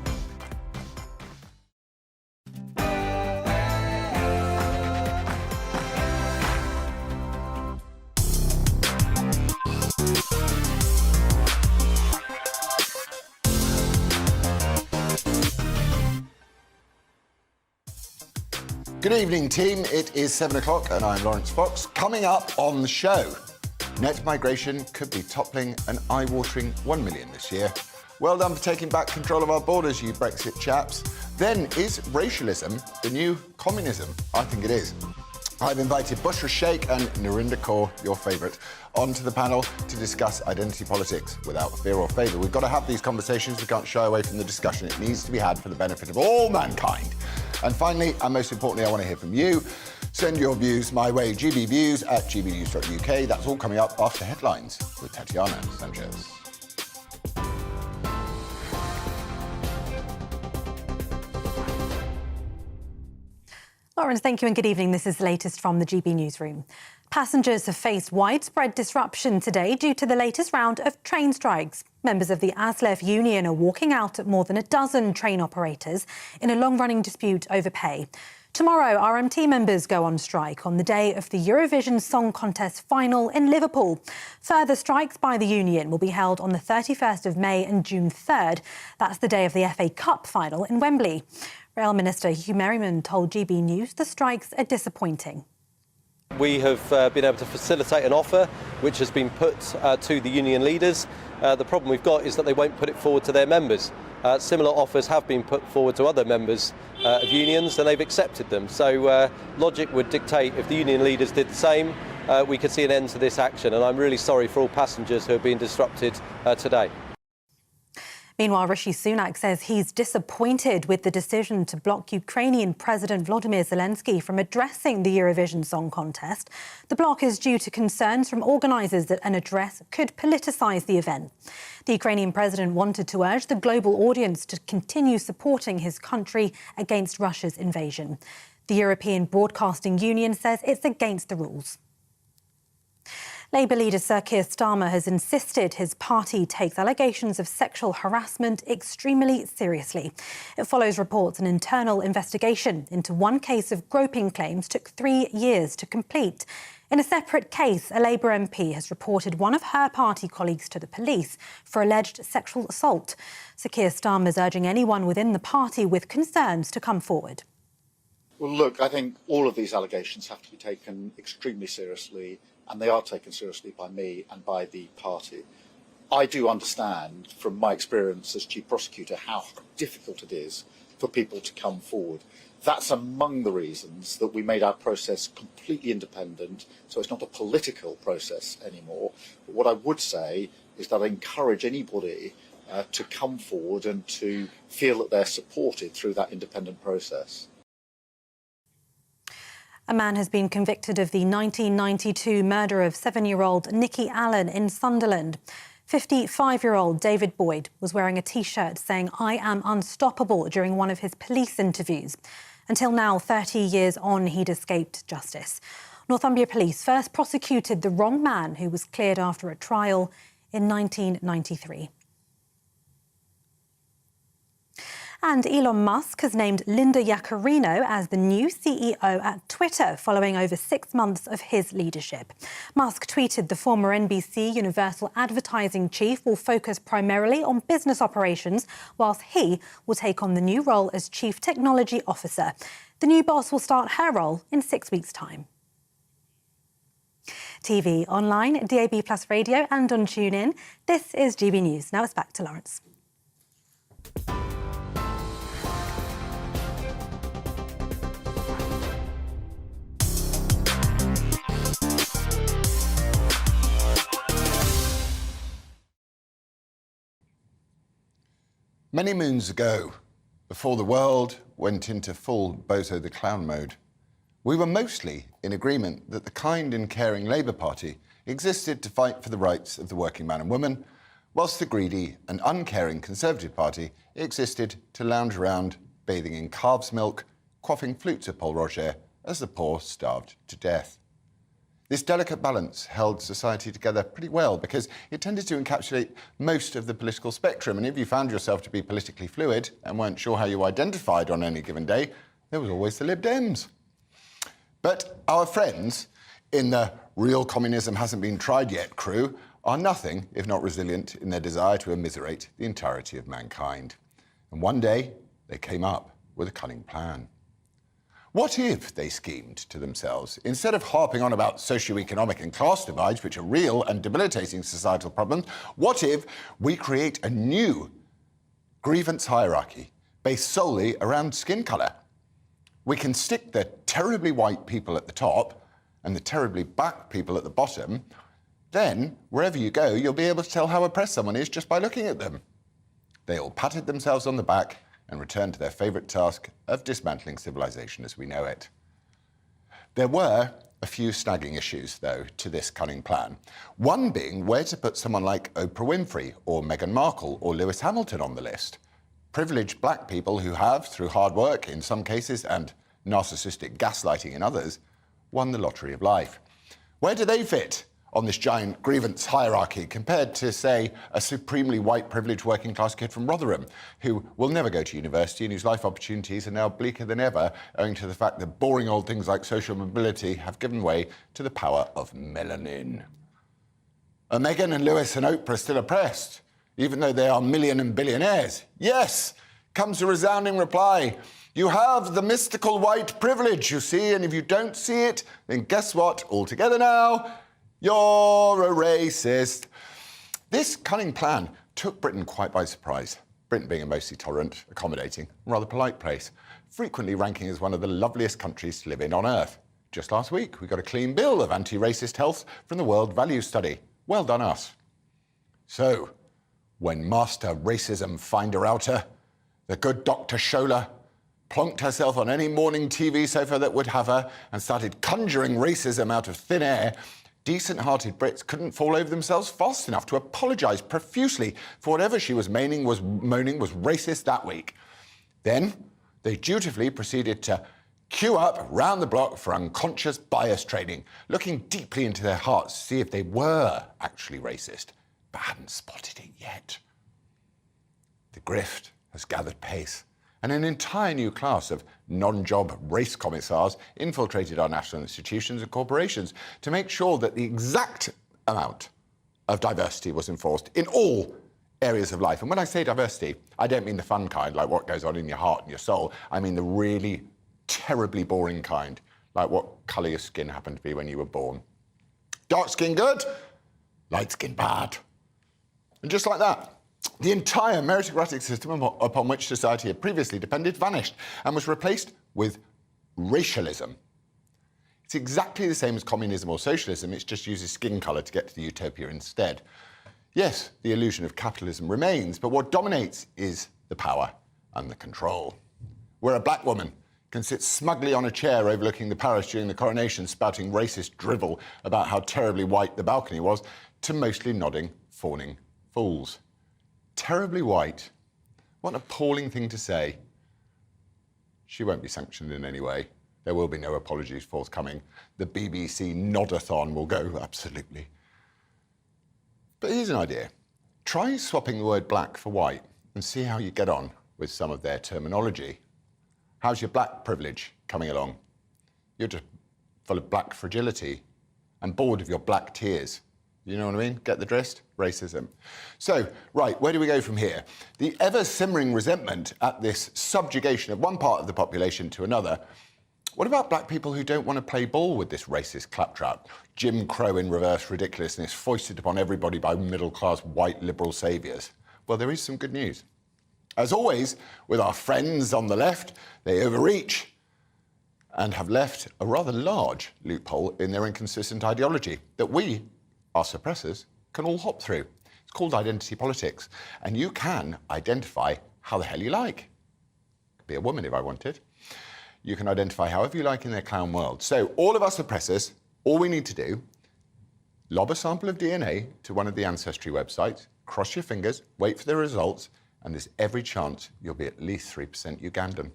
Speaker 15: Good evening, team. It is 7 o'clock and I'm Lawrence Fox. Coming up on the show, net migration could be toppling an eye-watering 1 million this year. Well done for taking back control of our borders, you Brexit chaps. Then, is racialism the new communism? I think it is. I've invited Bushra Sheikh and Narinder Kaur, your favourite, onto the panel to discuss identity politics without fear or favour. We've got to have these conversations. We can't shy away from the discussion. It needs to be had for the benefit of all mankind. And finally, and most importantly, I want to hear from you. Send your views my way, GBViews at gbnews.uk. That's all coming up after headlines with Tatiana Sanchez.
Speaker 14: Lawrence, thank you and good evening. This is the latest from the GB Newsroom. Passengers have faced widespread disruption today due to the latest round of train strikes. Members of the ASLEF union are walking out at more than a dozen train operators in a long-running dispute over pay. Tomorrow, RMT members go on strike on the day of the Eurovision Song Contest final in Liverpool. Further strikes by the union will be held on the 31st of May and June 3rd. That's the day of the FA Cup final in Wembley. Rail Minister Hugh Merriman told GB News the strikes are disappointing.
Speaker 18: We have been able to facilitate an offer which has been put to the union leaders. The problem we've got is that they won't put it forward to their members. Similar offers have been put forward to other members of unions and they've accepted them. So logic would dictate if the union leaders did the same, we could see an end to this action. And I'm really sorry for all passengers who have been disrupted today.
Speaker 14: Meanwhile, Rishi Sunak says he's disappointed with the decision to block Ukrainian President Volodymyr Zelensky from addressing the Eurovision Song Contest. The block is due to concerns from organisers that an address could politicise the event. The Ukrainian president wanted to urge the global audience to continue supporting his country against Russia's invasion. The European Broadcasting Union says it's against the rules. Labour leader Sir Keir Starmer has insisted his party takes allegations of sexual harassment extremely seriously. It follows reports an internal investigation into one case of groping claims took 3 years to complete. In a separate case, a Labour MP has reported one of her party colleagues to the police for alleged sexual assault. Sir Keir Starmer is urging anyone within the party with concerns to come forward.
Speaker 19: Well, look, I think all of these allegations have to be taken extremely seriously, and they are taken seriously by me and by the party. I do understand from my experience as Chief Prosecutor how difficult it is for people to come forward. That's among the reasons that we made our process completely independent, so it's not a political process anymore. But what I would say is that I encourage anybody to come forward and to feel that they're supported through that independent process.
Speaker 14: A man has been convicted of the 1992 murder of 7-year-old Nikki Allen in Sunderland. 55-year-old David Boyd was wearing a T-shirt saying, "I am unstoppable," during one of his police interviews. Until now, 30 years on, he'd escaped justice. Northumbria Police first prosecuted the wrong man, who was cleared after a trial in 1993. And Elon Musk has named Linda Yaccarino as the new CEO at Twitter, following over 6 months of his leadership. Musk tweeted the former NBC Universal advertising chief will focus primarily on business operations, whilst he will take on the new role as Chief Technology Officer. The new boss will start her role in 6 weeks' time. TV, online, DAB+ radio and on TuneIn. This is GB News. Now it's back to Lawrence.
Speaker 15: Many moons ago, before the world went into full Bozo the Clown mode, we were mostly in agreement that the kind and caring Labour Party existed to fight for the rights of the working man and woman, whilst the greedy and uncaring Conservative Party existed to lounge around bathing in calves' milk, quaffing flutes of Paul Roger as the poor starved to death. This delicate balance held society together pretty well because it tended to encapsulate most of the political spectrum, and if you found yourself to be politically fluid and weren't sure how you identified on any given day, there was always the Lib Dems. But our friends in the real communism hasn't been tried yet crew are nothing if not resilient in their desire to immiserate the entirety of mankind. And one day they came up with a cunning plan. What if they schemed to themselves, instead of harping on about socio-economic and class divides, which are real and debilitating societal problems, what if we create a new grievance hierarchy based solely around skin colour? We can stick the terribly white people at the top and the terribly black people at the bottom. Then, wherever you go, you'll be able to tell how oppressed someone is just by looking at them. They all patted themselves on the back and returned to their favourite task of dismantling civilization as we know it. There were a few snagging issues, though, to this cunning plan. One being where to put someone like Oprah Winfrey or Meghan Markle or Lewis Hamilton on the list. Privileged black people who have, through hard work in some cases and narcissistic gaslighting in others, won the lottery of life. Where do they fit on this giant grievance hierarchy compared to, say, a supremely white privileged working class kid from Rotherham who will never go to university and whose life opportunities are now bleaker than ever owing to the fact that boring old things like social mobility have given way to the power of melanin? Are Meghan and Lewis and Oprah still oppressed, even though they are million and billionaires? Yes, comes a resounding reply. You have the mystical white privilege, you see, and if you don't see it, then guess what? All together now, you're a racist. This cunning plan took Britain quite by surprise. Britain being a mostly tolerant, accommodating, rather polite place, frequently ranking as one of the loveliest countries to live in on Earth. Just last week, we got a clean bill of anti-racist health from the World Values Study. Well done us. So, when Master Racism Finder-Outer, the good Dr. Scholar, plonked herself on any morning TV sofa that would have her and started conjuring racism out of thin air, decent-hearted Brits couldn't fall over themselves fast enough to apologise profusely for whatever she was moaning was racist that week. Then they dutifully proceeded to queue up round the block for unconscious bias training, looking deeply into their hearts to see if they were actually racist, but hadn't spotted it yet. The grift has gathered pace, and an entire new class of non-job race commissars infiltrated our national institutions and corporations to make sure that the exact amount of diversity was enforced in all areas of life. And when I say diversity, I don't mean the fun kind, like what goes on in your heart and your soul. I mean the really terribly boring kind, like what colour your skin happened to be when you were born. Dark skin good, light skin bad. And just like that, the entire meritocratic system upon which society had previously depended vanished and was replaced with racialism. It's exactly the same as communism or socialism, it just uses skin colour to get to the utopia instead. Yes, the illusion of capitalism remains, but what dominates is the power and the control. Where a black woman can sit smugly on a chair overlooking the parish during the coronation, spouting racist drivel about how terribly white the balcony was, to mostly nodding, fawning fools. Terribly white. What an appalling thing to say. She won't be sanctioned in any way. There will be no apologies forthcoming. The BBC Nodathon will go, absolutely. But here's an idea. Try swapping the word black for white and see how you get on with some of their terminology. How's your black privilege coming along? You're just full of black fragility and bored of your black tears. You know what I mean? Get the drift? Racism. So, right, where do we go from here? The ever-simmering resentment at this subjugation of one part of the population to another. What about black people who don't want to play ball with this racist claptrap? Jim Crow in reverse ridiculousness foisted upon everybody by middle-class white liberal saviours. Well, there is some good news. As always, with our friends on the left, they overreach and have left a rather large loophole in their inconsistent ideology that we, our suppressors, can all hop through. It's called identity politics, and you can identify how the hell you like. Could be a woman if I wanted. You can identify however you like in their clown world. So all of us suppressors, all we need to do, lob a sample of DNA to one of the Ancestry websites, cross your fingers, wait for the results, and there's every chance you'll be at least 3% Ugandan.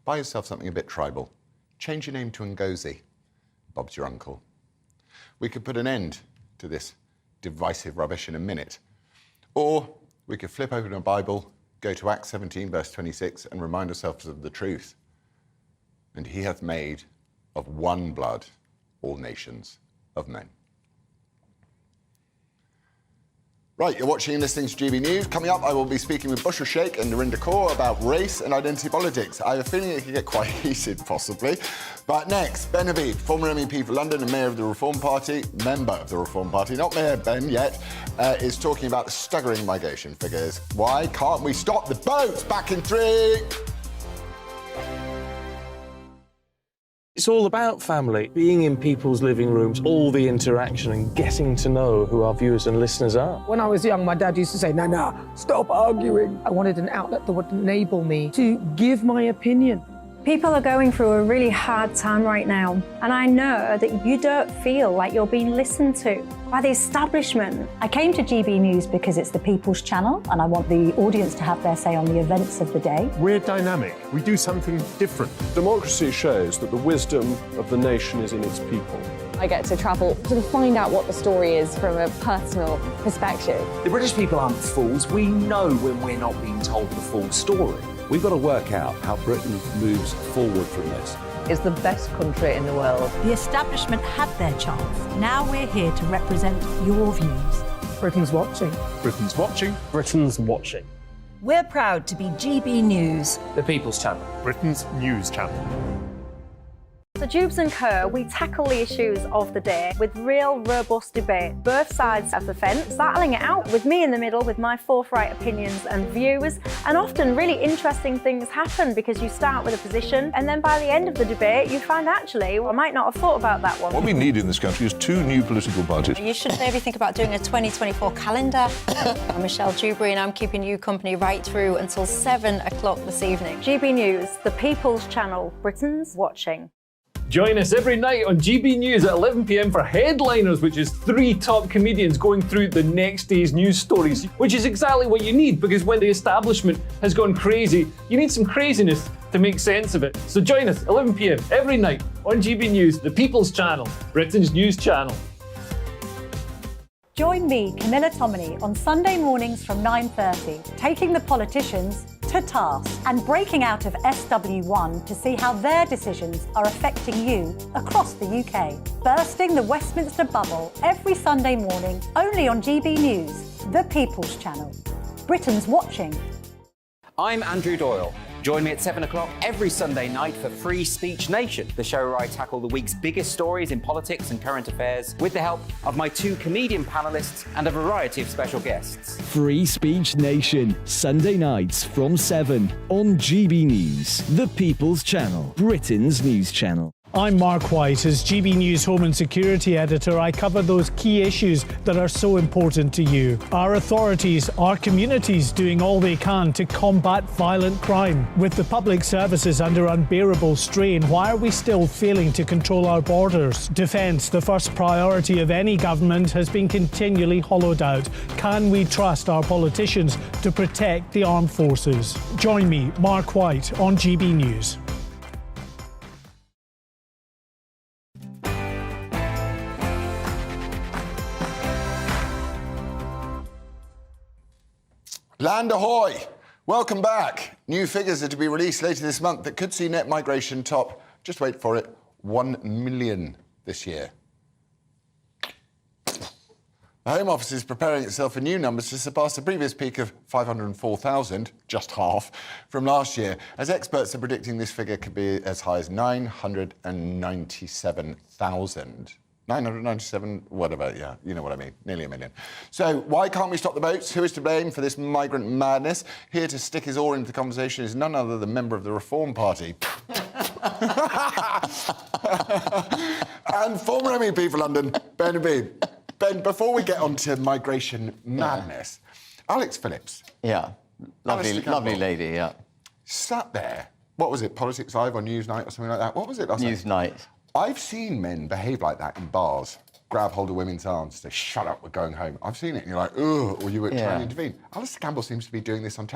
Speaker 15: Buy yourself something a bit tribal. Change your name to Ngozi. Bob's your uncle. We could put an end to this divisive rubbish in a minute. Or we could flip open a Bible, go to Acts 17, verse 26, and remind ourselves of the truth. And he hath made of one blood all nations of men. Right, you're watching and listening to GB News. Coming up, I will be speaking with Bushra Sheikh and Narinder Kaur about race and identity politics. I have a feeling it could get quite heated, possibly. But next, Ben Habib, former MEP for London and Mayor of the Reform Party, member of the Reform Party, not Mayor Ben yet, is talking about the staggering migration figures. Why can't we stop the boats? Back in 3.
Speaker 6: It's all about family, being in people's living rooms, all the interaction and getting to know who our viewers and listeners are.
Speaker 1: When I was young, my dad used to say, Nana, stop arguing. I wanted an outlet that would enable me to give my opinion.
Speaker 8: People are going through a really hard time right now, and I know that you don't feel like you're being listened to by the establishment. I came to GB News because it's the People's Channel, and I want the audience to have their say on the events of the day.
Speaker 9: We're dynamic. We do something different. Democracy shows that the wisdom of the nation is in its people.
Speaker 10: I get to travel to find out what the story is from a personal perspective.
Speaker 22: The British people aren't fools. We know when we're not being told the full story.
Speaker 12: We've got to work out how Britain moves forward from this.
Speaker 2: It's the best country in the world.
Speaker 14: The establishment had their chance. Now we're here to represent your views.
Speaker 1: Britain's watching.
Speaker 9: Britain's watching.
Speaker 6: Britain's watching.
Speaker 14: We're proud to be GB News.
Speaker 23: The People's Channel.
Speaker 9: Britain's news channel.
Speaker 8: So Dubes and Co, we tackle the issues of the day with real, robust debate, both sides of the fence, battling it out with me in the middle with my forthright opinions and views. And often really interesting things happen because you start with a position and then by the end of the debate you find actually, well, I might not have thought about that one.
Speaker 9: What we need in this country is 2 new political parties.
Speaker 7: You should maybe think about doing a 2024 calendar. I'm Michelle Dewberry and I'm keeping you company right through until 7 o'clock this evening.
Speaker 8: GB News, the People's Channel, Britain's watching.
Speaker 16: Join us every night on GB News at 11 p.m. for Headliners, which is 3 top comedians going through the next day's news stories, which is exactly what you need because when the establishment has gone crazy, you need some craziness to make sense of it. So join us 11 p.m. every night on GB News, the People's Channel, Britain's news channel.
Speaker 14: Join me, Camilla Tominey, on Sunday mornings from 9:30, taking the politicians to task and breaking out of SW1 to see how their decisions are affecting you across the UK. Bursting the Westminster bubble every Sunday morning, only on GB News, the People's Channel. Britain's watching.
Speaker 11: I'm Andrew Doyle. Join me at 7 o'clock every Sunday night for Free Speech Nation, the show where I tackle the week's biggest stories in politics and current affairs with the help of my 2 comedian panellists and a variety of special guests.
Speaker 17: Free Speech Nation, Sunday nights from 7 on GB News, the People's Channel, Britain's news channel.
Speaker 13: I'm Mark White. As GB News Home and Security Editor, I cover those key issues that are so important to you. Our authorities, our communities doing all they can to combat violent crime. With the public services under unbearable strain, why are we still failing to control our borders? Defence, the first priority of any government, has been continually hollowed out. Can we trust our politicians to protect the armed forces? Join me, Mark White, on GB News.
Speaker 15: Land ahoy! Welcome back. New figures are to be released later this month that could see net migration top, just wait for it, 1 million this year. The Home Office is preparing itself for new numbers to surpass the previous peak of 504,000, just half, from last year, as experts are predicting this figure could be as high as 997,000. 997, whatever, yeah, you know what I mean, nearly a million. So why can't we stop the boats? Who is to blame for this migrant madness? Here to stick his oar into the conversation is none other than member of the Reform Party. And former MEP for London, Ben Habib. Ben, before we get on to migration madness, Alex Phillips.
Speaker 5: Yeah, lovely lady, yeah.
Speaker 15: Sat there, what was it, Politics Live on Newsnight or something like that? What was it last night?
Speaker 5: Newsnight.
Speaker 15: I've seen men behave like that in bars, grab hold of women's arms, say, shut up, we're going home. I've seen it, and you're like, ugh, or you were trying to intervene. Alistair Campbell seems to be doing this on television.